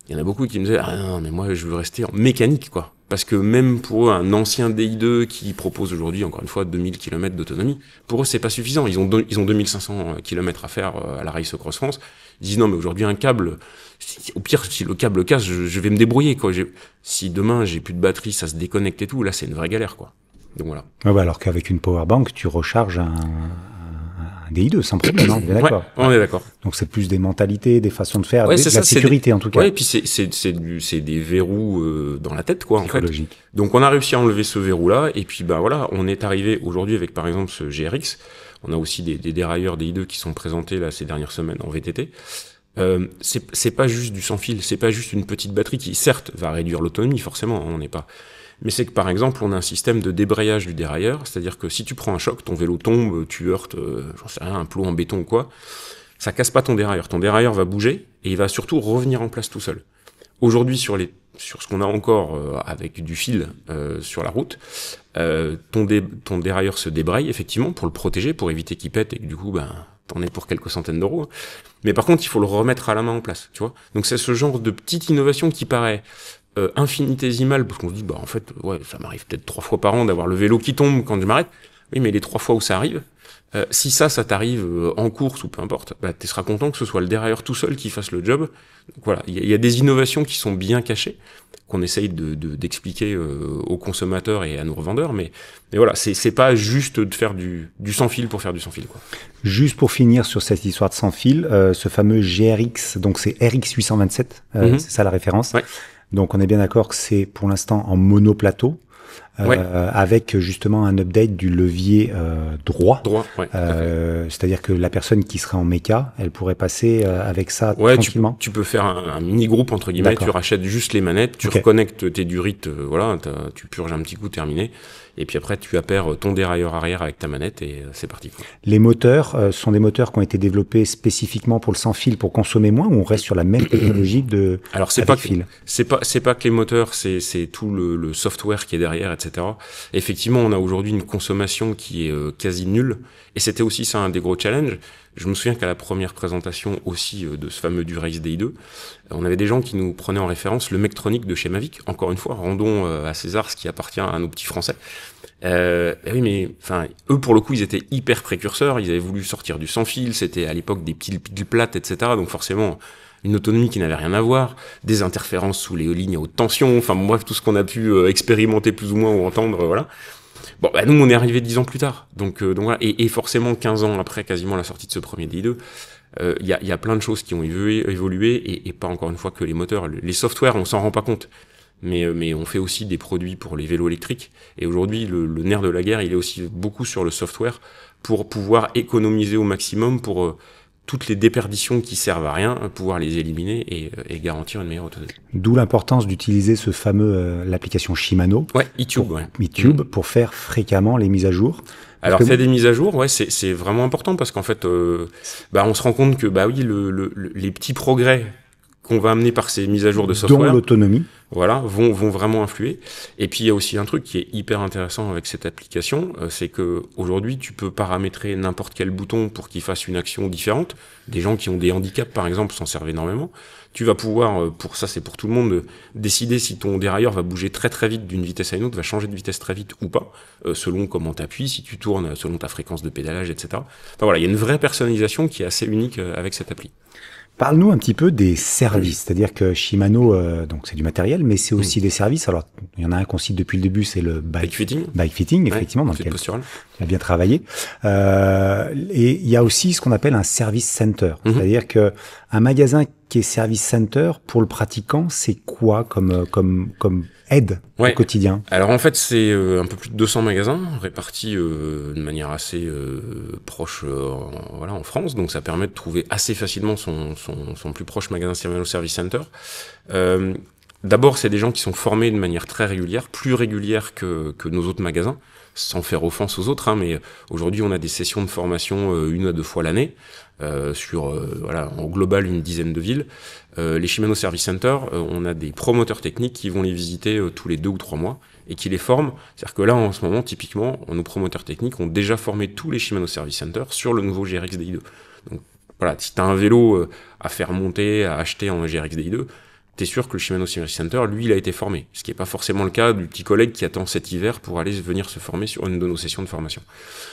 Il y en a beaucoup qui me disaient, ah non, mais moi, je veux rester en mécanique, quoi. Parce que même pour eux, un ancien DI2 qui propose aujourd'hui, encore une fois, 2000 km d'autonomie, pour eux, c'est pas suffisant. Ils ont 2500 km à faire à la Race Cross France. Ils disent, non, mais aujourd'hui, un câble, au pire, si le câble casse, je vais me débrouiller, quoi. Si demain, j'ai plus de batterie, ça se déconnecte et tout, là, c'est une vraie galère, quoi. Donc voilà. Ouais, bah alors qu'avec une powerbank, tu recharges un DI2 sans problème, hein, on est d'accord. Ouais, on est d'accord. Donc c'est plus des mentalités, des façons de faire, ouais, de la sécurité en tout cas. Ouais, et puis c'est des verrous dans la tête, quoi, en fait. Psychologique. Donc on a réussi à enlever ce verrou-là, et puis bah voilà, on est arrivé aujourd'hui avec par exemple ce GRX. On a aussi des dérailleurs DI2 qui sont présentés là ces dernières semaines en VTT. C'est pas juste du sans fil, c'est pas juste une petite batterie qui certes va réduire l'autonomie, forcément, on n'est pas. Mais c'est que par exemple, on a un système de débrayage du dérailleur, c'est-à-dire que si tu prends un choc, ton vélo tombe, tu heurtes, j'en sais rien, un plot en béton ou quoi, ça casse pas ton dérailleur va bouger et il va surtout revenir en place tout seul. Aujourd'hui, sur ce qu'on a encore avec du fil sur la route, ton dérailleur se débraye effectivement pour le protéger, pour éviter qu'il pète et que du coup, ben, t'en es pour quelques centaines d'euros. Hein. Mais par contre, il faut le remettre à la main en place, tu vois. Donc c'est ce genre de petite innovation qui paraît infinitésimale, parce qu'on se dit, bah en fait, ouais, ça m'arrive peut-être 3 fois par an d'avoir le vélo qui tombe quand je m'arrête. Oui, mais les 3 fois où ça arrive, si ça t'arrive en course ou peu importe, bah tu seras content que ce soit le dérailleur tout seul qui fasse le job. Donc voilà, il y a des innovations qui sont bien cachées, qu'on essaye d'expliquer aux consommateurs et à nos revendeurs, mais voilà, c'est pas juste de faire du sans fil pour faire du sans fil, quoi. Juste pour finir sur cette histoire de sans fil, ce fameux GRX, donc c'est RX 827, c'est ça la référence. Ouais. Donc on est bien d'accord que c'est pour l'instant en monoplateau, avec justement un update du levier droit. Ouais, c'est-à-dire que la personne qui serait en méca, elle pourrait passer avec ça tranquillement. Tu peux faire un mini-groupe, entre guillemets, tu rachètes juste les manettes, tu reconnectes tes durites, voilà, tu purges un petit coup, terminé. Et puis après, tu appaires ton dérailleur arrière avec ta manette et c'est parti, quoi. Les moteurs sont des moteurs qui ont été développés spécifiquement pour le sans fil, pour consommer moins, ou on reste sur la même technologie de Alors c'est pas fil. C'est pas que les moteurs, c'est tout le software qui est derrière, etc. Effectivement, on a aujourd'hui une consommation qui est quasi nulle, et c'était aussi ça un des gros challenges. Je me souviens qu'à la première présentation aussi de ce fameux Durace DI2, on avait des gens qui nous prenaient en référence le Mectronic de chez Mavic. Encore une fois, rendons à César ce qui appartient à nos petits Français. Oui, mais enfin, eux pour le coup, ils étaient hyper précurseurs. Ils avaient voulu sortir du sans fil. C'était à l'époque des piles plates, etc. Donc forcément, une autonomie qui n'avait rien à voir, des interférences sous les lignes à haute tension. Enfin bref, tout ce qu'on a pu expérimenter plus ou moins ou entendre, voilà. Bon, bah, nous, on est arrivé 10 ans plus tard. Donc voilà. Et forcément, 15 ans après quasiment la sortie de ce premier DI2, il y a plein de choses qui ont évolué et pas encore une fois que les moteurs. Les softwares, on s'en rend pas compte. Mais on fait aussi des produits pour les vélos électriques. Et aujourd'hui, le nerf de la guerre, il est aussi beaucoup sur le software pour pouvoir économiser au maximum pour toutes les déperditions qui servent à rien, pouvoir les éliminer et garantir une meilleure autonomie. D'où l'importance d'utiliser ce fameux l'application Shimano. Ouais, eTube. Pour faire fréquemment les mises à jour. Alors faire des mises à jour, ouais, c'est vraiment important parce qu'en fait, on se rend compte que bah oui, les petits progrès qu'on va amener par ces mises à jour de software, dont l'autonomie, voilà, vont vraiment influer. Et puis il y a aussi un truc qui est hyper intéressant avec cette application, c'est que aujourd'hui tu peux paramétrer n'importe quel bouton pour qu'il fasse une action différente. Des gens qui ont des handicaps par exemple s'en servent énormément. Tu vas pouvoir, pour ça c'est pour tout le monde, décider si ton dérailleur va bouger très très vite d'une vitesse à une autre, va changer de vitesse très vite ou pas, selon comment t'appuies, si tu tournes, selon ta fréquence de pédalage, etc. Enfin voilà, il y a une vraie personnalisation qui est assez unique avec cette appli. Parle-nous un petit peu des services, c'est-à-dire que Shimano, donc c'est du matériel, mais c'est aussi des services. Alors, il y en a un qu'on cite depuis le début, c'est le bike fitting, effectivement, dans lequel tu as bien travaillé. Et il y a aussi ce qu'on appelle un service center, c'est-à-dire que un magasin qui est service center pour le pratiquant, c'est quoi comme aide au quotidien? Alors en fait, c'est un peu plus de 200 magasins répartis de manière assez proche, en France. Donc ça permet de trouver assez facilement son plus proche magasin Shimano Service Center. D'abord, c'est des gens qui sont formés de manière très régulière, plus régulière que nos autres magasins, sans faire offense aux autres, mais aujourd'hui on a des sessions de formation 1 à 2 fois l'année, sur en global une dizaine de villes. Les Shimano Service Center, on a des promoteurs techniques qui vont les visiter tous les 2 ou 3 mois et qui les forment. C'est-à-dire que là, en ce moment, typiquement, nos promoteurs techniques ont déjà formé tous les Shimano Service Center sur le nouveau GRX DI2. Donc voilà, si tu as un vélo à faire monter, à acheter en GRX DI2, t'es sûr que le Shimano Service Center, lui, il a été formé. Ce qui n'est pas forcément le cas du petit collègue qui attend cet hiver pour aller venir se former sur une de nos sessions de formation.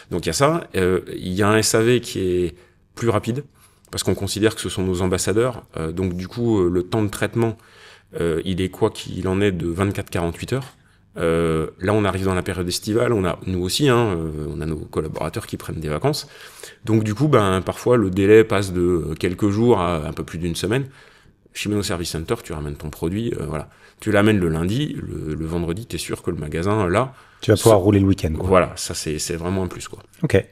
Donc il y a ça. Il y a un SAV qui est plus rapide, parce qu'on considère que ce sont nos ambassadeurs. Donc du coup, le temps de traitement, il est quoi qu'il en est de 24-48 heures. Là, on arrive dans la période estivale, on a nous aussi, on a nos collaborateurs qui prennent des vacances. Donc du coup, parfois, le délai passe de quelques jours à un peu plus d'une semaine. Shimano Service Center, tu ramènes ton produit, tu l'amènes le lundi, le vendredi, t'es sûr que le magasin, là... Tu vas pouvoir rouler le week-end, quoi. Voilà, ça c'est vraiment un plus, quoi. Ok.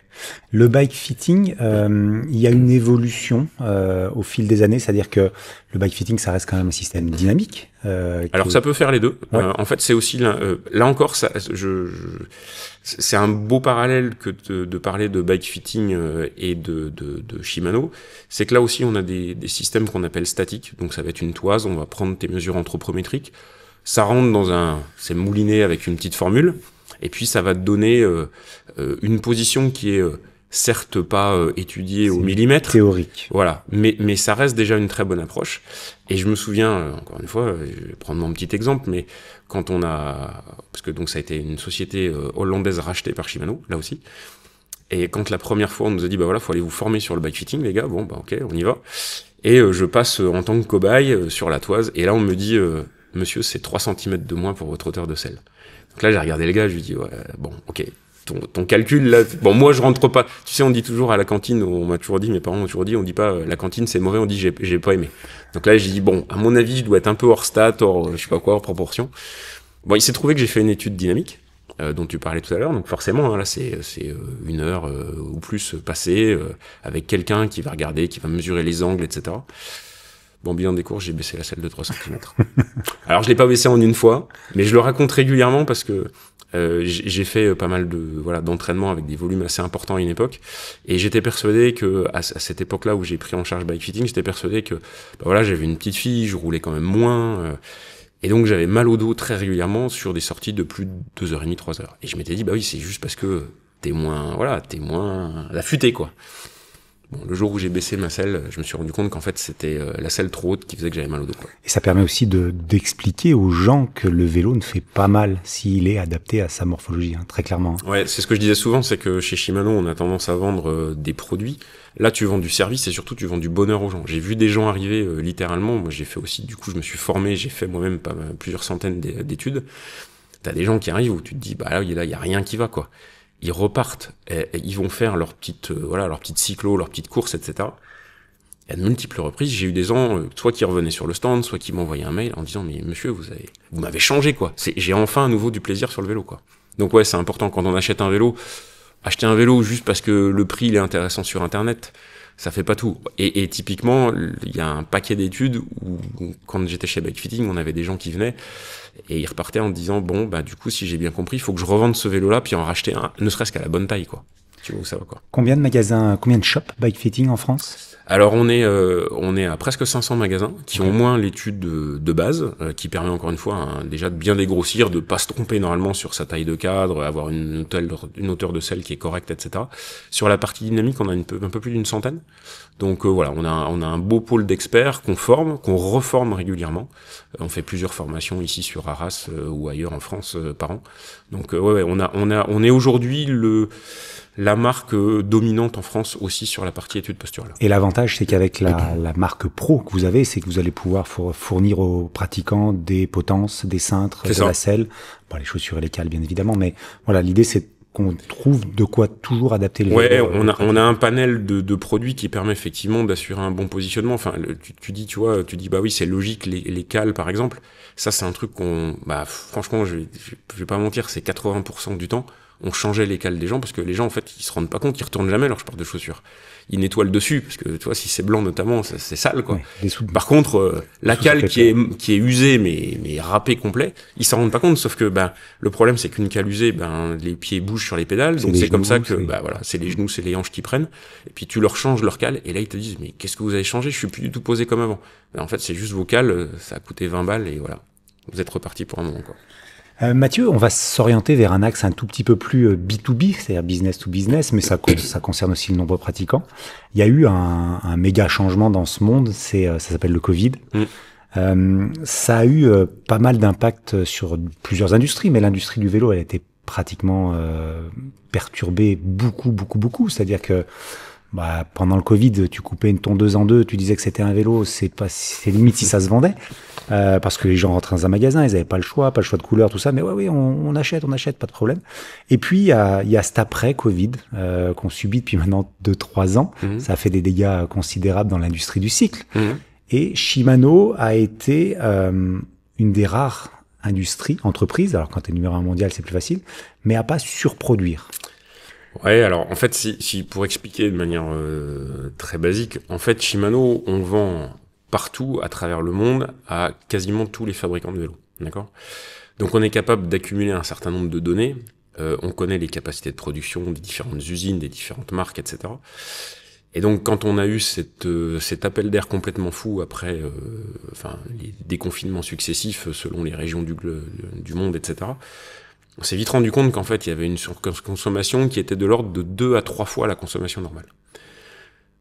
Le bike fitting, il y a une évolution au fil des années, c'est-à-dire que le bike fitting, ça reste quand même un système dynamique. Alors ça peut faire les deux. Ouais. En fait, c'est aussi là encore, c'est un beau parallèle que de parler de bike fitting et de Shimano. C'est que là aussi, on a des systèmes qu'on appelle statiques. Donc ça va être une toise, on va prendre tes mesures anthropométriques. Ça rentre c'est mouliné avec une petite formule. Et puis ça va te donner une position qui est certes pas étudiée au millimètre. Théorique. Voilà, mais ça reste déjà une très bonne approche. Et je me souviens, encore une fois, je vais prendre mon petit exemple, mais quand parce que donc ça a été une société hollandaise rachetée par Shimano, là aussi. Et quand la première fois on nous a dit, faut aller vous former sur le bike fitting, les gars, ok, on y va. Et je passe en tant que cobaye sur la toise, et là on me dit, monsieur, c'est 3 cm de moins pour votre hauteur de selle. Donc là, j'ai regardé le gars, je lui dis, ok, ton calcul, là, moi, je rentre pas. Tu sais, on dit toujours à la cantine, mes parents m'ont toujours dit, on dit pas, la cantine, c'est mauvais, on dit, j'ai pas aimé. Donc là, j'ai dit, à mon avis, je dois être un peu hors stat, hors, je sais pas quoi, hors proportion. Il s'est trouvé que j'ai fait une étude dynamique, dont tu parlais tout à l'heure. Donc forcément, là, c'est 1 heure ou plus passée, avec quelqu'un qui va regarder, qui va mesurer les angles, etc. Bilan des courses, j'ai baissé la selle de 3 cm. Alors, je l'ai pas baissé en une fois, mais je le raconte régulièrement parce que j'ai fait pas mal d'entraînement avec des volumes assez importants à une époque, et j'étais persuadé que à cette époque-là où j'ai pris en charge bike fitting, j'étais persuadé que j'avais une petite fille, je roulais quand même moins, et donc j'avais mal au dos très régulièrement sur des sorties de plus de 2h30, 3h. Et je m'étais dit oui, c'est juste parce que t'es moins affûté, quoi. Le jour où j'ai baissé ma selle, je me suis rendu compte qu'en fait, c'était la selle trop haute qui faisait que j'avais mal au dos, quoi. Et ça permet aussi d'expliquer aux gens que le vélo ne fait pas mal s'il est adapté à sa morphologie, très clairement. Ouais, c'est ce que je disais souvent, c'est que chez Shimano, on a tendance à vendre des produits. Là, tu vends du service et surtout, tu vends du bonheur aux gens. J'ai vu des gens arriver littéralement. Moi, j'ai fait aussi, du coup, je me suis formé, j'ai fait moi-même plusieurs centaines d'études. T'as des gens qui arrivent où tu te dis, là, il y a rien qui va, quoi. Ils repartent, et ils vont faire leur petite cyclo, leur petite course, etc. Et à de multiples reprises, j'ai eu des gens, soit qui revenaient sur le stand, soit qui m'envoyaient un mail en disant, mais monsieur, vous m'avez changé, quoi. J'ai enfin à nouveau du plaisir sur le vélo, quoi. Donc ouais, c'est important quand on achète un vélo. Acheter un vélo juste parce que le prix il est intéressant sur Internet, ça fait pas tout. Et typiquement, il y a un paquet d'études où, quand j'étais chez Bike Fitting, on avait des gens qui venaient et ils repartaient en disant, du coup, si j'ai bien compris, il faut que je revende ce vélo-là puis en racheter un, ne serait-ce qu'à la bonne taille, quoi. Tu vois où ça va, quoi. Combien de magasins, combien de shops Bike Fitting en France ? Alors on est à presque 500 magasins qui ont au moins l'étude de base, qui permet encore une fois déjà de bien dégrossir, de pas se tromper normalement sur sa taille de cadre, avoir une hauteur de selle qui est correcte, etc. Sur la partie dynamique, on a un peu plus d'une centaine. Donc on a un beau pôle d'experts qu'on forme, qu'on reforme régulièrement. On fait plusieurs formations ici sur Arras ou ailleurs en France par an. Donc on est aujourd'hui la marque dominante en France aussi sur la partie études posturales. Et l'avantage, c'est qu'avec la marque pro que vous avez, c'est que vous allez pouvoir fournir aux pratiquants des potences, des cintres, de la selle, bon, les chaussures et les cales bien évidemment, mais voilà, l'idée c'est qu'on trouve de quoi toujours adapter le vélo. On a un panel de produits qui permet effectivement d'assurer un bon positionnement. Enfin, tu dis bah oui, c'est logique, les cales par exemple. Ça, c'est un truc franchement, je vais pas mentir, c'est 80% du temps, on changeait les cales des gens parce que les gens, en fait, ils se rendent pas compte, ils retournent jamais leur sport de chaussures. Ils nettoient le dessus parce que, tu vois, si c'est blanc notamment, c'est sale, quoi. Ouais, par contre, la cale qui est usée, mais râpée complet, ils s'en rendent pas compte, sauf que, le problème, c'est qu'une cale usée, les pieds bougent sur les pédales, donc c'est comme ça que, voilà, c'est les genoux, c'est les hanches qui prennent, et puis tu leur changes leur cale, et là, ils te disent, mais qu'est-ce que vous avez changé? Je suis plus du tout posé comme avant. En fait, c'est juste vos cales, ça a coûté 20 balles, et voilà. Vous êtes reparti pour un moment, quoi. Mathieu, on va s'orienter vers un axe un tout petit peu plus B2B, c'est-à-dire business to business, mais ça concerne aussi de nombreux pratiquants. Il y a eu un méga changement dans ce monde, ça s'appelle le Covid. Ça a eu pas mal d'impact sur plusieurs industries, mais l'industrie du vélo, elle a été pratiquement perturbée beaucoup. C'est-à-dire que pendant le Covid, tu coupais une tondeuse en deux, tu disais que c'était un vélo, c'est limite si ça se vendait, parce que les gens rentraient dans un magasin, ils avaient pas le choix de couleur, tout ça, mais oui, on achète, pas de problème. Et puis, il y a cet après-Covid, qu'on subit depuis maintenant 2-3 ans. Ça a fait des dégâts considérables dans l'industrie du cycle. Et Shimano a été, une des rares entreprises, alors quand t'es numéro 1 mondial, c'est plus facile, mais à pas surproduire. Ouais, alors en fait, si pour expliquer de manière très basique, en fait, Shimano, on vend partout à travers le monde à quasiment tous les fabricants de vélos, d'accord ? Donc on est capable d'accumuler un certain nombre de données, on connaît les capacités de production des différentes usines, des différentes marques, etc. Et donc quand on a eu cet appel d'air complètement fou après les déconfinements successifs selon les régions du monde, etc., on s'est vite rendu compte qu'en fait, il y avait une surconsommation qui était de l'ordre de 2 à 3 fois la consommation normale.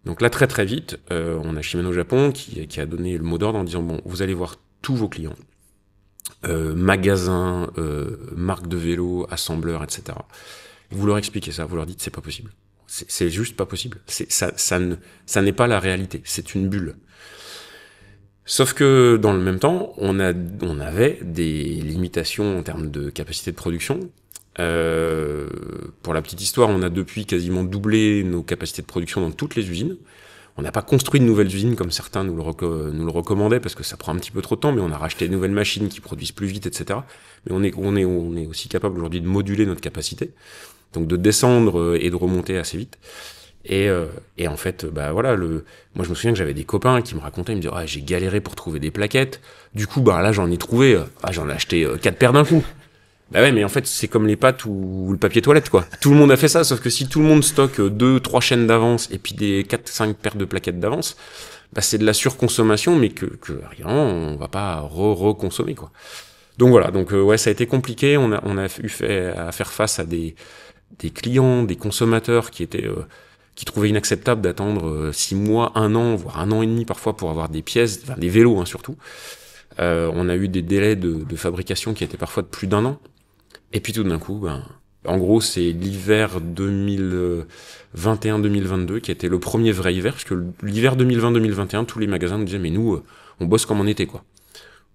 Donc là, très très vite, on a Shimano Japon qui a donné le mot d'ordre en disant, bon, vous allez voir tous vos clients, magasins, marques de vélos, assembleurs, etc. Vous leur expliquez ça, vous leur dites, c'est pas possible. C'est juste pas possible. Ça n'est pas la réalité, c'est une bulle. Sauf que dans le même temps, on avait des limitations en termes de capacité de production. Pour la petite histoire, on a depuis quasiment doublé nos capacités de production dans toutes les usines. On n'a pas construit de nouvelles usines comme certains nous le recommandaient parce que ça prend un petit peu trop de temps, mais on a racheté de nouvelles machines qui produisent plus vite, etc. Mais on est aussi capable aujourd'hui de moduler notre capacité, donc de descendre et de remonter assez vite. Et en fait, moi je me souviens que j'avais des copains qui me racontaient, ils me disaient, j'ai galéré pour trouver des plaquettes. Du coup, là j'en ai trouvé, j'en ai acheté 4 paires d'un coup. Ouais, mais en fait, c'est comme les pâtes ou le papier toilette, quoi. Tout le monde a fait ça, sauf que si tout le monde stocke 2-3 chaînes d'avance et puis des 4-5 paires de plaquettes d'avance, c'est de la surconsommation, mais que rien, on va pas reconsommer, quoi. Donc voilà, ça a été compliqué. On a eu à faire face à des clients, des consommateurs qui trouvaient inacceptable d'attendre 6 mois, 1 an, voire 1 an et demi parfois pour avoir des pièces, des vélos surtout. On a eu des délais de fabrication qui étaient parfois de plus d'1 an. Et puis tout d'un coup, en gros, c'est l'hiver 2021-2022 qui a été le premier vrai hiver, parce que l'hiver 2020-2021, tous les magasins nous disaient, mais nous, on bosse comme on était, quoi.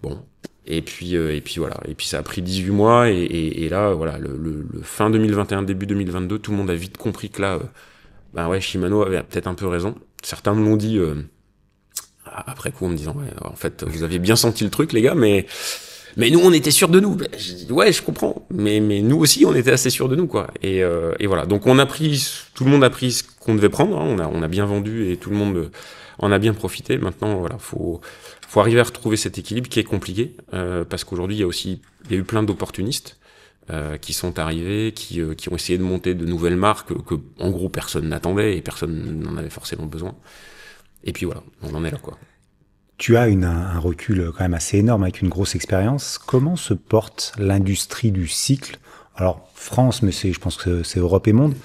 Bon. Et puis voilà. Et puis ça a pris 18 mois, et là, voilà, le fin 2021, début 2022, tout le monde a vite compris que là, Shimano avait peut-être un peu raison. Certains me l'ont dit après coup en me disant, en fait, vous aviez bien senti le truc, les gars, mais nous, on était sûrs de nous. J'ai dit, je comprends. Mais nous aussi, on était assez sûrs de nous, quoi. Et voilà. Donc, tout le monde a pris ce qu'on devait prendre, hein. On a bien vendu et tout le monde en a bien profité. Maintenant, voilà, faut arriver à retrouver cet équilibre qui est compliqué, parce qu'aujourd'hui, il y a eu plein d'opportunistes, qui sont arrivés, qui ont essayé de monter de nouvelles marques que en gros, personne n'attendait et personne n'en avait forcément besoin. Et puis voilà, on en est là, quoi. Tu as un recul quand même assez énorme avec une grosse expérience. Comment se porte l'industrie du cycle? Alors, France, mais je pense que c'est Europe et monde.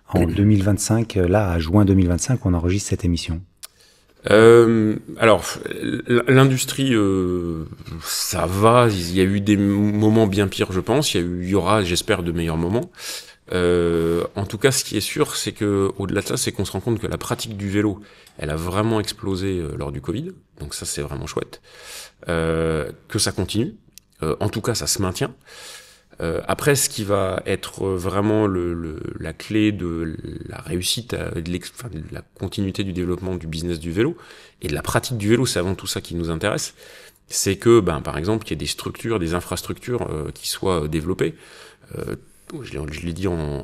En 2025, là, à juin 2025, on enregistre cette émission. Alors, l'industrie, ça va. Il y a eu des moments bien pires, je pense. Il y aura, j'espère, de meilleurs moments. En tout cas, ce qui est sûr, c'est que au-delà de ça, c'est qu'on se rend compte que la pratique du vélo, elle a vraiment explosé lors du Covid. Donc ça, c'est vraiment chouette. Que ça continue. En tout cas, ça se maintient. Après, ce qui va être vraiment la clé de la réussite, de la continuité du développement du business du vélo et de la pratique du vélo, c'est avant tout ça qui nous intéresse. C'est que, par exemple, qu'il y ait des structures, des infrastructures qui soient développées. Je l'ai dit en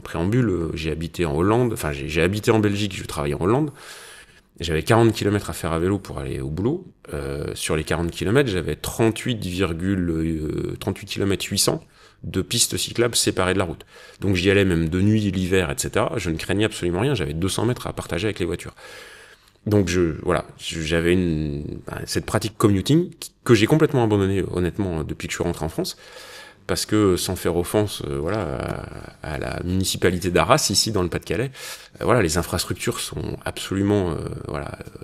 préambule, j'ai habité en Hollande, enfin j'ai habité en Belgique, je travaillais en Hollande. J'avais 40 km à faire à vélo pour aller au boulot. Sur les 40 km, j'avais 38 km 800 de pistes cyclables séparées de la route. Donc j'y allais même de nuit, l'hiver, etc. Je ne craignais absolument rien, j'avais 200 mètres à partager avec les voitures. Donc j'avais cette pratique commuting que j'ai complètement abandonnée, honnêtement, depuis que je suis rentré en France. Parce que, sans faire offense à la municipalité d'Arras, ici dans le Pas-de-Calais, les infrastructures sont absolument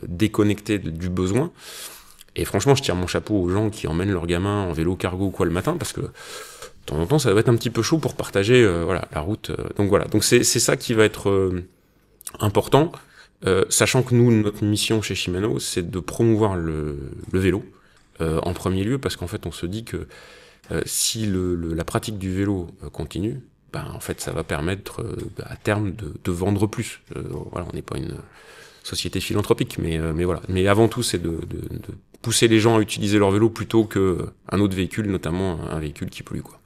déconnectées du besoin. Et franchement, je tire mon chapeau aux gens qui emmènent leurs gamins en vélo cargo ou quoi le matin, parce que de temps en temps, ça va être un petit peu chaud pour partager la route. Donc c'est ça qui va être important, sachant que nous, notre mission chez Shimano, c'est de promouvoir le vélo en premier lieu, parce qu'en fait, on se dit que si la pratique du vélo continue, en fait, ça va permettre à terme de vendre plus. On n'est pas une société philanthropique, mais voilà. Mais avant tout, c'est de pousser les gens à utiliser leur vélo plutôt qu'un autre véhicule, notamment un véhicule qui pollue, quoi.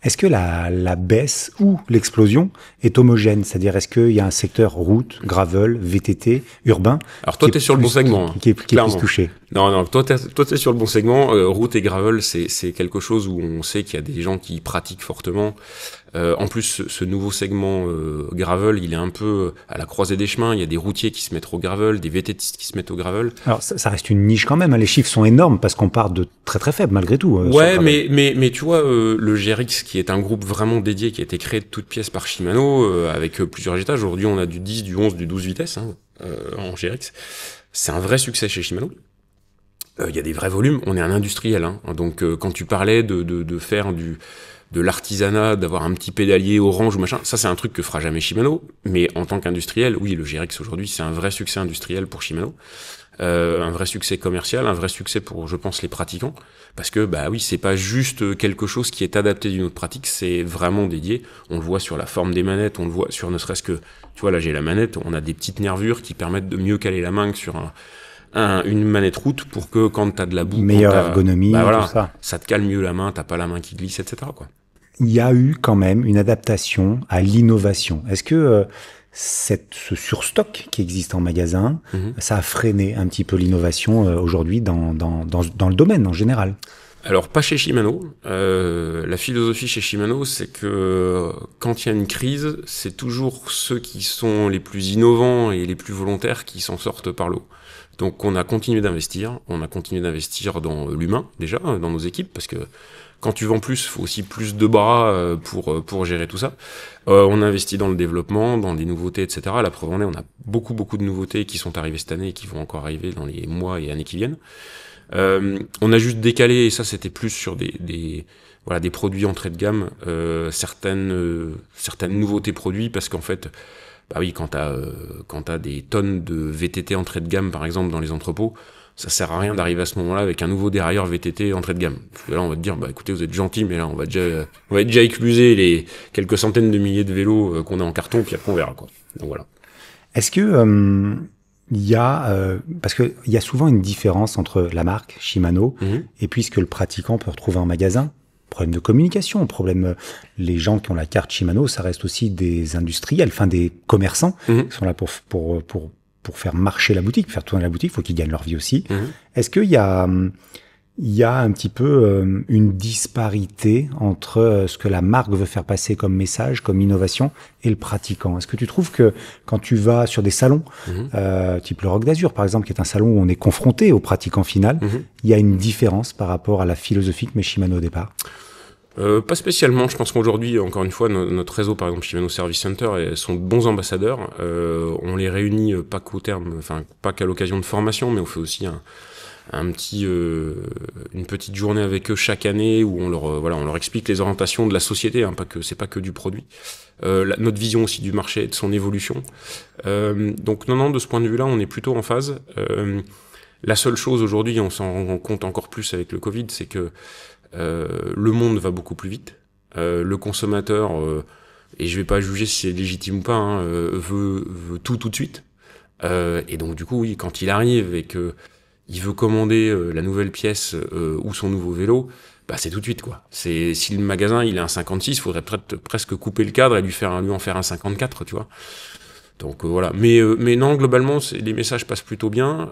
Est-ce que la baisse ou l'explosion est homogène? C'est-à-dire, est-ce qu'il y a un secteur route, gravel, VTT, urbain? Alors toi, t'es sur le bon segment. Qui est plus touché. Non, toi, t'es sur le bon segment. Route et gravel, c'est quelque chose où on sait qu'il y a des gens qui pratiquent fortement. En plus, ce nouveau segment gravel, il est un peu à la croisée des chemins. Il y a des routiers qui se mettent au gravel, des VTTistes qui se mettent au gravel. Alors, ça reste une niche quand même. Les chiffres sont énormes parce qu'on part de très très faible malgré tout. Ouais, mais tu vois, le GRX, qui est un groupe vraiment dédié, qui a été créé de toutes pièces par Shimano, avec plusieurs étages. Aujourd'hui, on a du 10, du 11, du 12 vitesses en GRX. C'est un vrai succès chez Shimano. Il y a des vrais volumes. On est un industriel. Donc, quand tu parlais de faire de l'artisanat, d'avoir un petit pédalier orange ou machin, ça c'est un truc que fera jamais Shimano, mais en tant qu'industriel, oui, le GRX aujourd'hui c'est un vrai succès industriel pour Shimano, un vrai succès commercial, un vrai succès pour, je pense, les pratiquants, parce que oui, c'est pas juste quelque chose qui est adapté d'une autre pratique, c'est vraiment dédié. On le voit sur la forme des manettes, on le voit sur ne serait-ce que, tu vois, là j'ai la manette, on a des petites nervures qui permettent de mieux caler la main que sur une manette route, pour que quand t'as de la boue, meilleure ergonomie, tout ça. Ça te cale mieux la main, t'as pas la main qui glisse, etc., quoi. Il y a eu quand même une adaptation à l'innovation. Est-ce que ce surstock qui existe en magasin, ça a freiné un petit peu l'innovation aujourd'hui dans le domaine en général? Alors, pas chez Shimano. La philosophie chez Shimano, c'est que quand il y a une crise, c'est toujours ceux qui sont les plus innovants et les plus volontaires qui s'en sortent par le haut. Donc, on a continué d'investir. On a continué d'investir dans l'humain, déjà, dans nos équipes, parce que quand tu vends plus, il faut aussi plus de bras pour gérer tout ça. On a investi dans le développement, dans des nouveautés, etc. La preuve en est, on a beaucoup de nouveautés qui sont arrivées cette année et qui vont encore arriver dans les mois et années qui viennent. On a juste décalé, et ça c'était plus sur des produits entrée de gamme, certaines nouveautés produits, parce qu'en fait, oui, quand t'as des tonnes de VTT entrée de gamme, par exemple, dans les entrepôts, ça sert à rien d'arriver à ce moment-là avec un nouveau dérailleur VTT entrée de gamme. Parce que là, on va te dire, écoutez, vous êtes gentil, mais là, on va déjà écluser les quelques centaines de milliers de vélos qu'on a en carton, puis après on verra, quoi. Donc voilà. Est-ce que il y a parce que il y a souvent une différence entre la marque Shimano et puis ce que le pratiquant peut retrouver en magasin? Problème de communication, les gens qui ont la carte Shimano, ça reste aussi des industriels, des commerçants qui sont là pour faire marcher la boutique, faire tourner la boutique, il faut qu'ils gagnent leur vie aussi. Est-ce qu'il y a un petit peu une disparité entre ce que la marque veut faire passer comme message, comme innovation, et le pratiquant? Est-ce que tu trouves que quand tu vas sur des salons, type le Rock d'Azur par exemple, qui est un salon où on est confronté au pratiquant final, il y a une différence par rapport à la philosophie que met Shimano au départ? Pas spécialement. Je pense qu'aujourd'hui, encore une fois, notre réseau, par exemple Shimano Service Center, sont de bons ambassadeurs. On les réunit pas qu'à l'occasion de formation, mais on fait aussi une petite journée avec eux chaque année où on leur explique les orientations de la société, hein, c'est pas que du produit. Notre vision aussi du marché et de son évolution. Donc non, de ce point de vue-là, on est plutôt en phase. La seule chose aujourd'hui, on s'en rend compte encore plus avec le Covid, c'est que le monde va beaucoup plus vite. Le consommateur, et je vais pas juger si c'est légitime ou pas, hein, veut tout de suite. Et donc du coup, oui, quand il arrive et que il veut commander la nouvelle pièce ou son nouveau vélo, bah c'est tout de suite quoi. Si le magasin il est un 56, il faudrait peut-être presque couper le cadre et lui en faire un 54, tu vois. Donc voilà. Mais non, globalement, les messages passent plutôt bien.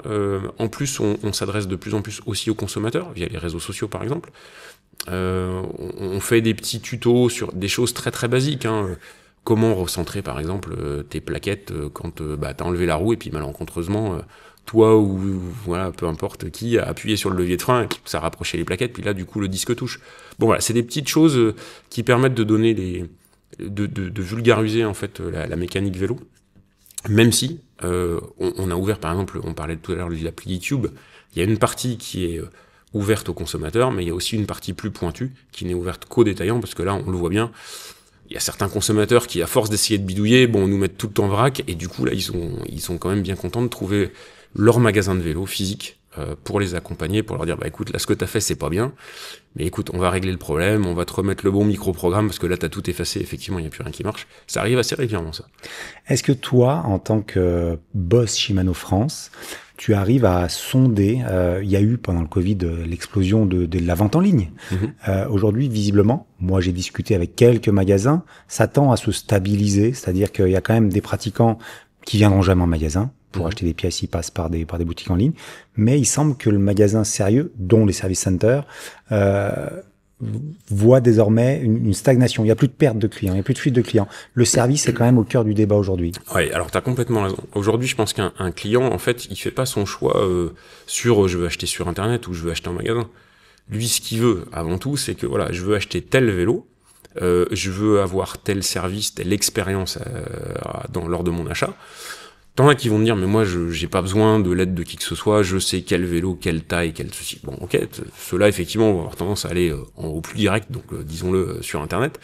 En plus, on s'adresse de plus en plus aussi aux consommateurs via les réseaux sociaux par exemple. On fait des petits tutos sur des choses très très basiques, hein. Comment recentrer par exemple tes plaquettes quand t'as enlevé la roue et puis malencontreusement toi ou voilà peu importe qui a appuyé sur le levier de frein et ça a rapproché les plaquettes puis là du coup le disque touche. Bon voilà, c'est des petites choses qui permettent de donner de vulgariser en fait la mécanique vélo. Même si on a ouvert par exemple, on parlait tout à l'heure de l'appli YouTube, il y a une partie qui est ouverte aux consommateurs, mais il y a aussi une partie plus pointue qui n'est ouverte qu'aux détaillants parce que là on le voit bien. Il y a certains consommateurs qui, à force d'essayer de bidouiller, nous mettent tout le temps vrac, et du coup, là, ils sont quand même bien contents de trouver leur magasin de vélo physique pour les accompagner, pour leur dire, écoute, là, ce que t'as fait, c'est pas bien, mais écoute, on va régler le problème, on va te remettre le bon micro-programme, parce que là, t'as tout effacé, effectivement, il n'y a plus rien qui marche. Ça arrive assez régulièrement, ça. Est-ce que toi, en tant que boss Shimano France, tu arrives à sonder, il y a eu pendant le Covid l'explosion de la vente en ligne. Aujourd'hui, visiblement, moi j'ai discuté avec quelques magasins, ça tend à se stabiliser, c'est-à-dire qu'il y a quand même des pratiquants qui viendront jamais en magasin pour acheter des pièces, ils passent par des boutiques en ligne, mais il semble que le magasin sérieux, dont les service centers, voit désormais une stagnation. Il n'y a plus de perte de clients, il n'y a plus de fuite de clients. Le service est quand même au cœur du débat aujourd'hui. Ouais, alors tu as complètement raison. Aujourd'hui, je pense qu'un client, en fait, il fait pas son choix sur je veux acheter sur Internet ou je veux acheter en magasin. Lui, ce qu'il veut, avant tout, c'est que voilà, je veux acheter tel vélo, je veux avoir tel service, telle expérience lors de mon achat. T'en as qui vont me dire, mais moi, j'ai pas besoin de l'aide de qui que ce soit, je sais quel vélo, quelle taille, quel ceci. Bon, ok, ceux-là, effectivement, vont avoir tendance à aller au plus direct, donc disons-le, sur Internet.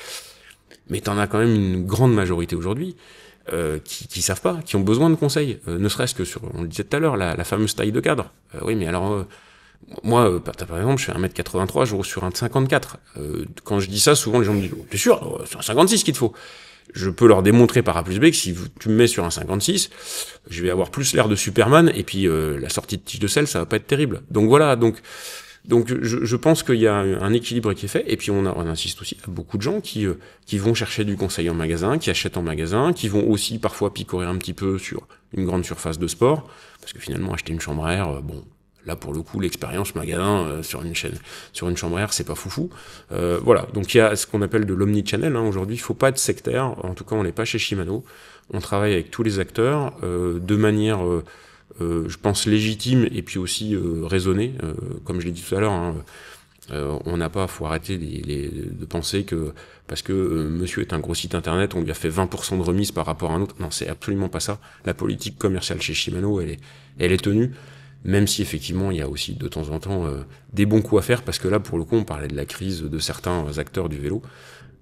Mais t'en as quand même une grande majorité aujourd'hui qui savent pas, qui ont besoin de conseils, ne serait-ce que sur, on le disait tout à l'heure, la fameuse taille de cadre. Oui, mais alors, moi, par exemple, je fais 1m83, je roule sur un 54. Quand je dis ça, souvent les gens me disent, t'es sûr, c'est un 56 qu'il te faut. Je peux leur démontrer par A plus B que si tu me mets sur un 56, je vais avoir plus l'air de Superman, et puis la sortie de tige de selle, ça va pas être terrible. Donc voilà, donc je pense qu'il y a un équilibre qui est fait, et puis on insiste aussi à beaucoup de gens qui vont chercher du conseil en magasin, qui achètent en magasin, qui vont aussi parfois picorer un petit peu sur une grande surface de sport, parce que finalement acheter une chambre à air, là, pour le coup, l'expérience magasin sur une chambre à air, c'est pas foufou. Voilà, donc il y a ce qu'on appelle de l'omnichannel. Aujourd'hui, il faut pas être sectaire. En tout cas, on n'est pas chez Shimano. On travaille avec tous les acteurs de manière, je pense, légitime et puis aussi raisonnée. Comme je l'ai dit tout à l'heure, on n'a pas, faut arrêter de penser que parce que monsieur est un gros site internet, on lui a fait 20% de remise par rapport à un autre. Non, c'est absolument pas ça. La politique commerciale chez Shimano, elle est tenue. Même si effectivement il y a aussi de temps en temps des bons coups à faire, parce que là pour le coup on parlait de la crise de certains acteurs du vélo.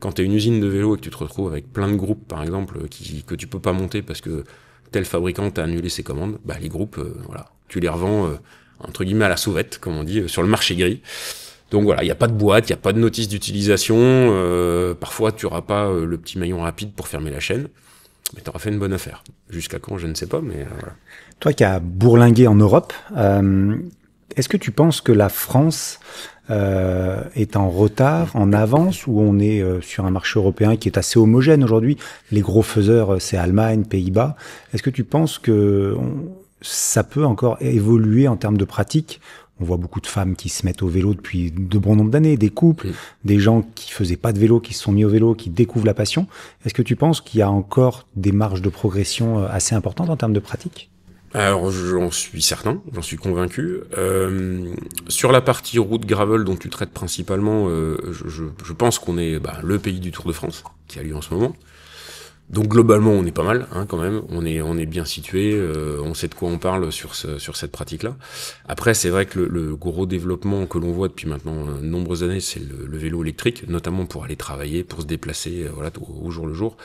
Quand tu es une usine de vélo et que tu te retrouves avec plein de groupes par exemple que tu peux pas monter parce que tel fabricant t'a annulé ses commandes, les groupes voilà, tu les revends entre guillemets à la sauvette comme on dit sur le marché gris. Donc voilà, il n'y a pas de boîte, il n'y a pas de notice d'utilisation, parfois tu n'auras pas le petit maillon rapide pour fermer la chaîne. Mais t'auras fait une bonne affaire. Jusqu'à quand, je ne sais pas, mais voilà. Toi qui as bourlingué en Europe, est-ce que tu penses que la France est en retard, en avance, ou on est sur un marché européen qui est assez homogène aujourd'hui? Les gros faiseurs, c'est Allemagne, Pays-Bas. Est-ce que tu penses que ça peut encore évoluer en termes de pratique? On voit beaucoup de femmes qui se mettent au vélo depuis de bon nombre d'années, des couples, des gens qui faisaient pas de vélo, qui se sont mis au vélo, qui découvrent la passion. Est-ce que tu penses qu'il y a encore des marges de progression assez importantes en termes de pratique? Alors j'en suis certain, j'en suis convaincu. Sur la partie route gravel dont tu traites principalement, je pense qu'on est le pays du Tour de France qui a lieu en ce moment. Donc globalement, on est pas mal, hein, quand même. On est bien situé. On sait de quoi on parle sur cette pratique-là. Après, c'est vrai que le gros développement que l'on voit depuis maintenant de nombreuses années, c'est le vélo électrique, notamment pour aller travailler, pour se déplacer, voilà, au jour le jour.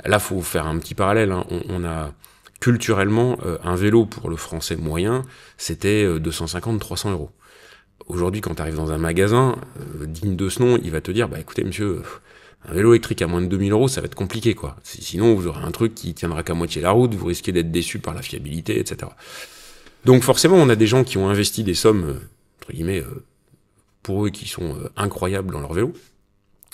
Là, faut faire un petit parallèle. Hein. On a culturellement un vélo pour le français moyen, c'était 250-300 euros. Aujourd'hui, quand tu arrives dans un magasin digne de ce nom, il va te dire, bah écoutez, monsieur. Un vélo électrique à moins de 2000 euros, ça va être compliqué, quoi. Sinon, vous aurez un truc qui tiendra qu'à moitié la route, vous risquez d'être déçu par la fiabilité, etc. Donc forcément, on a des gens qui ont investi des sommes, entre guillemets, pour eux, qui sont incroyables dans leur vélo.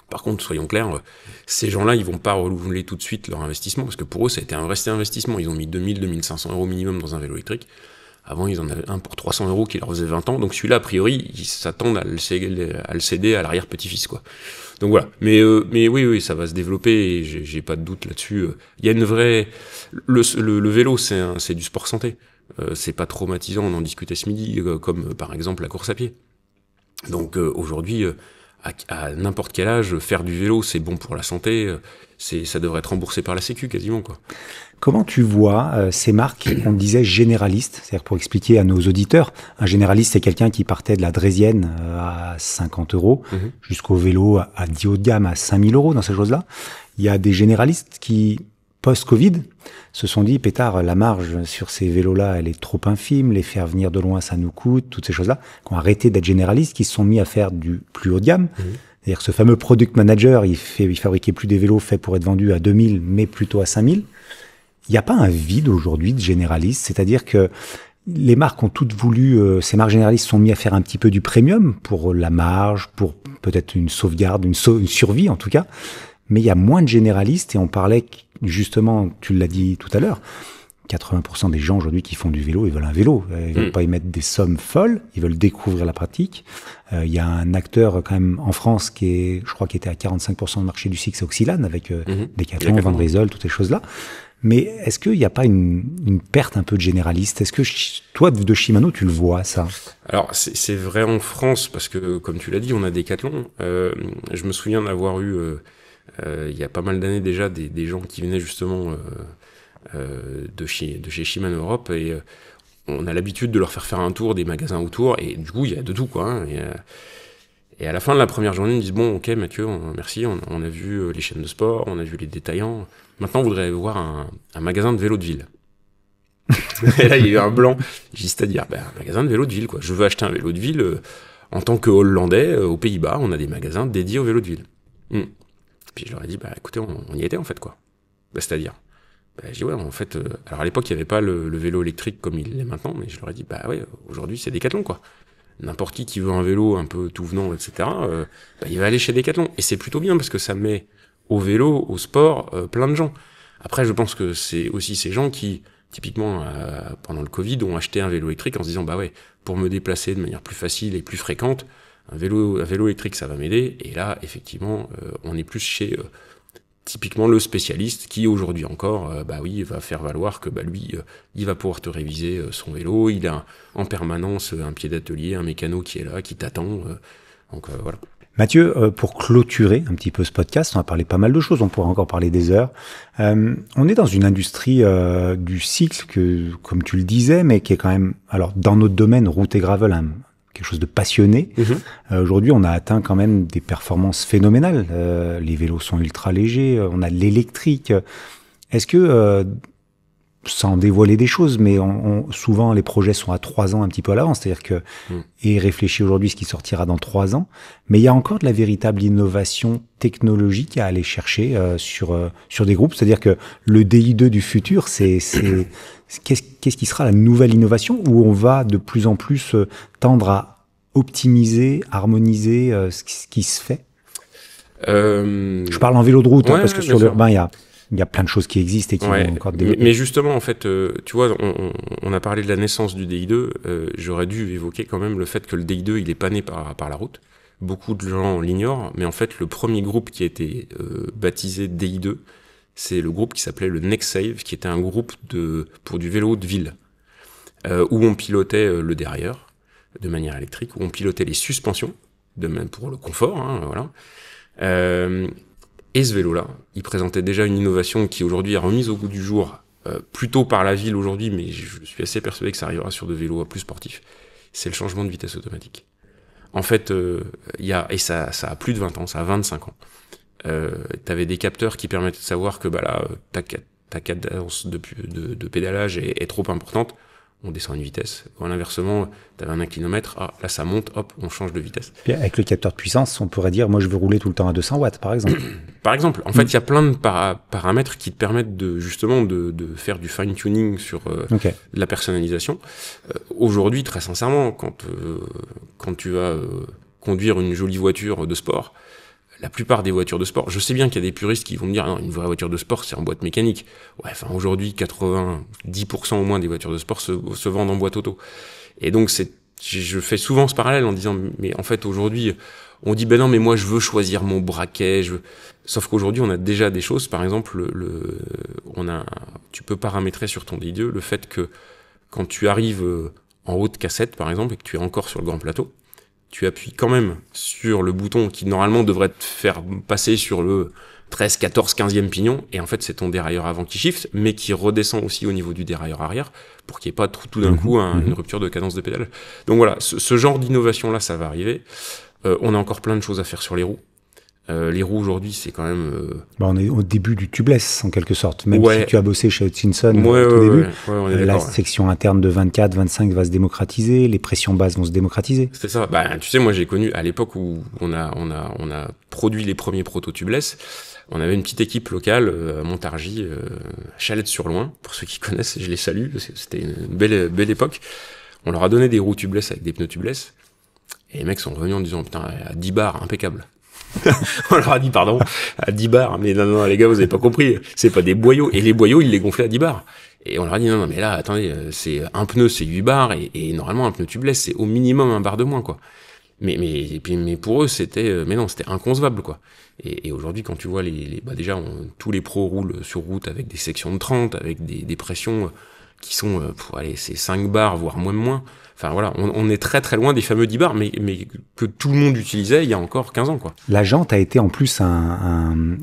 Par contre, soyons clairs, ces gens-là, ils vont pas renouveler tout de suite leur investissement, parce que pour eux, ça a été un vrai investissement. Ils ont mis 2000-2500 euros minimum dans un vélo électrique. Avant, ils en avaient un pour 300 euros qui leur faisait 20 ans. Donc celui-là, a priori, ils s'attendent à le céder à l'arrière-petit-fils, quoi. Donc voilà. Mais oui, ça va se développer et j'ai pas de doute là-dessus. Il y a une vraie... Le vélo, c'est du sport santé. C'est pas traumatisant, on en discutait ce midi, comme par exemple la course à pied. Donc aujourd'hui... à n'importe quel âge, faire du vélo, c'est bon pour la santé, ça devrait être remboursé par la Sécu quasiment, quoi. Comment tu vois ces marques, on disait généralistes, c'est-à-dire pour expliquer à nos auditeurs, un généraliste c'est quelqu'un qui partait de la Draisienne à 50 euros jusqu'au vélo à 10 haut de gamme à 5000 euros dans ces choses-là. Il y a des généralistes qui, post-Covid, se sont dit, pétard, la marge sur ces vélos-là, elle est trop infime, les faire venir de loin, ça nous coûte, toutes ces choses-là, qui ont arrêté d'être généralistes, qui se sont mis à faire du plus haut de gamme. C'est-à-dire que ce fameux product manager, il fabriquait plus des vélos faits pour être vendus à 2000, mais plutôt à 5000. Il n'y a pas un vide aujourd'hui de généralistes, c'est-à-dire que les marques ont toutes voulu, ces marques généralistes sont mis à faire un petit peu du premium pour la marge, pour peut-être une sauvegarde, une survie en tout cas. Mais il y a moins de généralistes et on parlait justement, tu l'as dit tout à l'heure, 80% des gens aujourd'hui qui font du vélo, ils veulent un vélo. Ils veulent pas y mettre des sommes folles, ils veulent découvrir la pratique. Il y a un acteur quand même en France qui était à 45% de marché du cycle, c'est Oxylane avec Decathlon, Van Rysel, toutes ces choses-là. Mais est-ce qu'il n'y a pas une perte un peu de généraliste? Est-ce que toi, de Shimano, tu le vois, ça? Alors, c'est vrai en France, parce que, comme tu l'as dit, on a Decathlon. Je me souviens d'avoir eu, il y a pas mal d'années déjà, des gens qui venaient justement de chez Shimano Europe, et on a l'habitude de leur faire un tour des magasins autour, et du coup, il y a de tout, quoi. Hein, et à la fin de la première journée, ils me disent, bon, ok, Mathieu, merci, on a vu les chaînes de sport, on a vu les détaillants. Maintenant, on voudrait voir un magasin de vélo de ville. Et là, il y a eu un blanc. J'ai dit, c'est-à-dire, un magasin de vélo de ville, quoi. Je veux acheter un vélo de ville. En tant que Hollandais, aux Pays-Bas, on a des magasins dédiés aux vélos de ville. Puis je leur ai dit, écoutez, on y était, en fait, quoi. C'est-à-dire, j'ai dit, ouais, en fait, alors à l'époque, il n'y avait pas le vélo électrique comme il l'est maintenant, mais je leur ai dit, ouais, aujourd'hui, c'est Decathlon, quoi. N'importe qui veut un vélo un peu tout venant, etc., il va aller chez Decathlon. Et c'est plutôt bien parce que ça met au vélo, au sport, plein de gens. Après, je pense que c'est aussi ces gens qui, typiquement, pendant le Covid, ont acheté un vélo électrique en se disant, pour me déplacer de manière plus facile et plus fréquente, un vélo électrique, ça va m'aider. Et là, effectivement, on est plus chez typiquement le spécialiste qui, aujourd'hui encore, va faire valoir que lui, il va pouvoir te réviser son vélo. Il a en permanence un pied d'atelier, un mécano qui est là, qui t'attend. Donc voilà. Mathieu, pour clôturer un petit peu ce podcast, on a parlé pas mal de choses, on pourrait encore parler des heures. On est dans une industrie du cycle que, comme tu le disais, mais qui est quand même, alors dans notre domaine, route et gravel, quelque chose de passionné. Aujourd'hui, on a atteint quand même des performances phénoménales. Les vélos sont ultra légers, on a de l'électrique. Est-ce que, sans dévoiler des choses, mais souvent les projets sont à 3 ans un petit peu à l'avance, c'est-à-dire que et réfléchir aujourd'hui ce qui sortira dans 3 ans, mais il y a encore de la véritable innovation technologique à aller chercher sur des groupes, c'est-à-dire que le DI2 du futur, qu'est-ce qui sera la nouvelle innovation où on va de plus en plus tendre à optimiser, harmoniser ce qui se fait. Je parle en vélo de route, parce que sur l'urbain, il y a plein de choses qui existent et qui vont encore développer. Mais justement, en fait, tu vois, on a parlé de la naissance du DI2. J'aurais dû évoquer quand même le fait que le DI2, il est pas né par la route. Beaucoup de gens l'ignorent, mais en fait, le premier groupe qui a été baptisé DI2, c'est le groupe qui s'appelait le NextSave, qui était un groupe pour du vélo de ville, où on pilotait le derrière de manière électrique, où on pilotait les suspensions, de même pour le confort, voilà. Et ce vélo-là, il présentait déjà une innovation qui aujourd'hui est remise au goût du jour, plutôt par la ville aujourd'hui, mais je suis assez persuadé que ça arrivera sur de vélos plus sportifs. C'est le changement de vitesse automatique. En fait, et ça a plus de 20 ans, ça a 25 ans. T'avais des capteurs qui permettaient de savoir que ta cadence de pédalage est trop importante. On descend une vitesse. Ou inversement, t'avais un inclinomètre, là ça monte, hop, on change de vitesse. Puis avec le capteur de puissance, on pourrait dire, moi je veux rouler tout le temps à 200 watts, par exemple. Par exemple, en fait, il y a plein de paramètres qui te permettent de faire du fine-tuning sur la personnalisation. Aujourd'hui, très sincèrement, quand tu vas conduire une jolie voiture de sport, la plupart des voitures de sport, je sais bien qu'il y a des puristes qui vont me dire non, une vraie voiture de sport c'est en boîte mécanique. Ouais, enfin aujourd'hui 90% au moins des voitures de sport se vendent en boîte auto. Et donc je fais souvent ce parallèle en disant mais en fait aujourd'hui on dit ben non mais moi je veux choisir mon braquet, sauf qu'aujourd'hui on a déjà des choses, par exemple tu peux paramétrer sur ton DI2 le fait que quand tu arrives en haute cassette par exemple et que tu es encore sur le grand plateau, tu appuies quand même sur le bouton qui normalement devrait te faire passer sur le 13, 14, 15e pignon, et en fait c'est ton dérailleur avant qui shift, mais qui redescend aussi au niveau du dérailleur arrière, pour qu'il n'y ait pas tout d'un coup une rupture de cadence de pédale. Donc voilà, ce genre d'innovation-là, ça va arriver. On a encore plein de choses à faire sur les roues. Les roues aujourd'hui, c'est quand même... on est au début du tubeless, en quelque sorte. Même si tu as bossé chez Hutchinson au tout début, la section interne de 24, 25 va se démocratiser, les pressions basses vont se démocratiser. C'est ça. Tu sais, moi j'ai connu, à l'époque où on a produit les premiers proto-tubeless, on avait une petite équipe locale à Montargis, Chalette-sur-Loing, pour ceux qui connaissent, je les salue, parce que c'était une belle époque. On leur a donné des roues tubeless avec des pneus tubeless, et les mecs sont revenus en disant, putain, à 10 bars, impeccable. On leur a dit pardon à 10 bars, mais non les gars vous avez pas compris, c'est pas des boyaux, et les boyaux ils les gonflaient à 10 bars, et on leur a dit non mais là attendez, c'est un pneu c'est 8 bars, et normalement un pneu tubeless c'est au minimum 1 bar de moins quoi, mais pour eux c'était inconcevable quoi, et aujourd'hui quand tu vois tous les pros roulent sur route avec des sections de 30 avec des pressions qui sont c'est 5 bars voire moins. Enfin voilà, on est très très loin des fameux 10 bars, mais que tout le monde utilisait il y a encore 15 ans quoi. La jante a été en plus un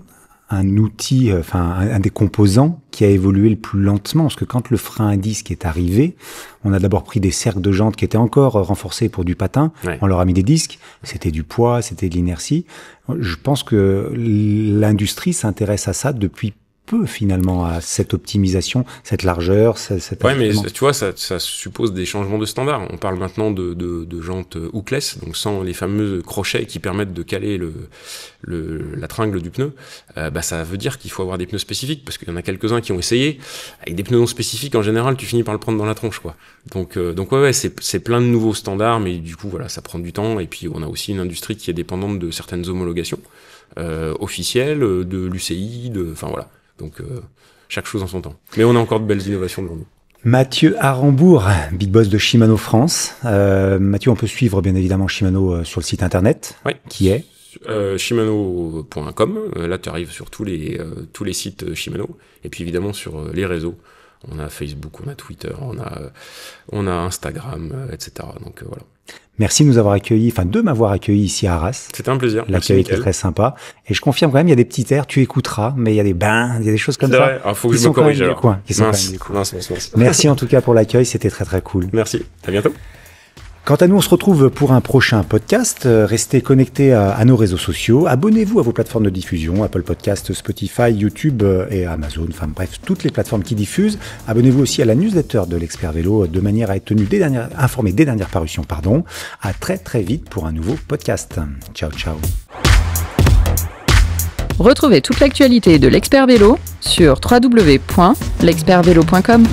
outil, un des composants qui a évolué le plus lentement, parce que quand le frein à disque est arrivé, on a d'abord pris des cercles de jantes qui étaient encore renforcés pour du patin, on leur a mis des disques, c'était du poids, c'était de l'inertie. Je pense que l'industrie s'intéresse à ça depuis peu finalement, à cette optimisation, cette largeur, cette mais tu vois, ça suppose des changements de standard. On parle maintenant de jantes hookless, donc sans les fameux crochets qui permettent de caler la tringle du pneu. Ça veut dire qu'il faut avoir des pneus spécifiques, parce qu'il y en a quelques-uns qui ont essayé. Avec des pneus non spécifiques, en général, tu finis par le prendre dans la tronche, quoi. Donc c'est plein de nouveaux standards, mais du coup, voilà, ça prend du temps. Et puis, on a aussi une industrie qui est dépendante de certaines homologations officielles, de l'UCI, enfin voilà. Donc, chaque chose en son temps. Mais on a encore de belles innovations devant nous. Mathieu Arambourg, big boss de Shimano France. Mathieu, on peut suivre bien évidemment Shimano sur le site internet, qui est Shimano.com. Là, tu arrives sur tous les sites Shimano. Et puis évidemment sur les réseaux. On a Facebook, on a Twitter, on a Instagram, etc. Donc voilà. Merci de nous avoir accueillis, de m'avoir accueilli ici à Arras. C'était un plaisir. L'accueil était très sympa. Et je confirme quand même, il y a des petits airs, tu écouteras, mais il y a des choses comme ça. C'est vrai. Alors, faut que je me corrige alors. Merci en tout cas pour l'accueil, c'était très très cool. Merci. À bientôt. Quant à nous, on se retrouve pour un prochain podcast. Restez connectés à nos réseaux sociaux. Abonnez-vous à vos plateformes de diffusion, Apple Podcast, Spotify, YouTube et Amazon. Enfin bref, toutes les plateformes qui diffusent. Abonnez-vous aussi à la newsletter de l'Expert Vélo de manière à être informé des dernières parutions. À très très vite pour un nouveau podcast. Ciao, ciao. Retrouvez toute l'actualité de l'Expert Vélo sur www.l'expertvélo.com.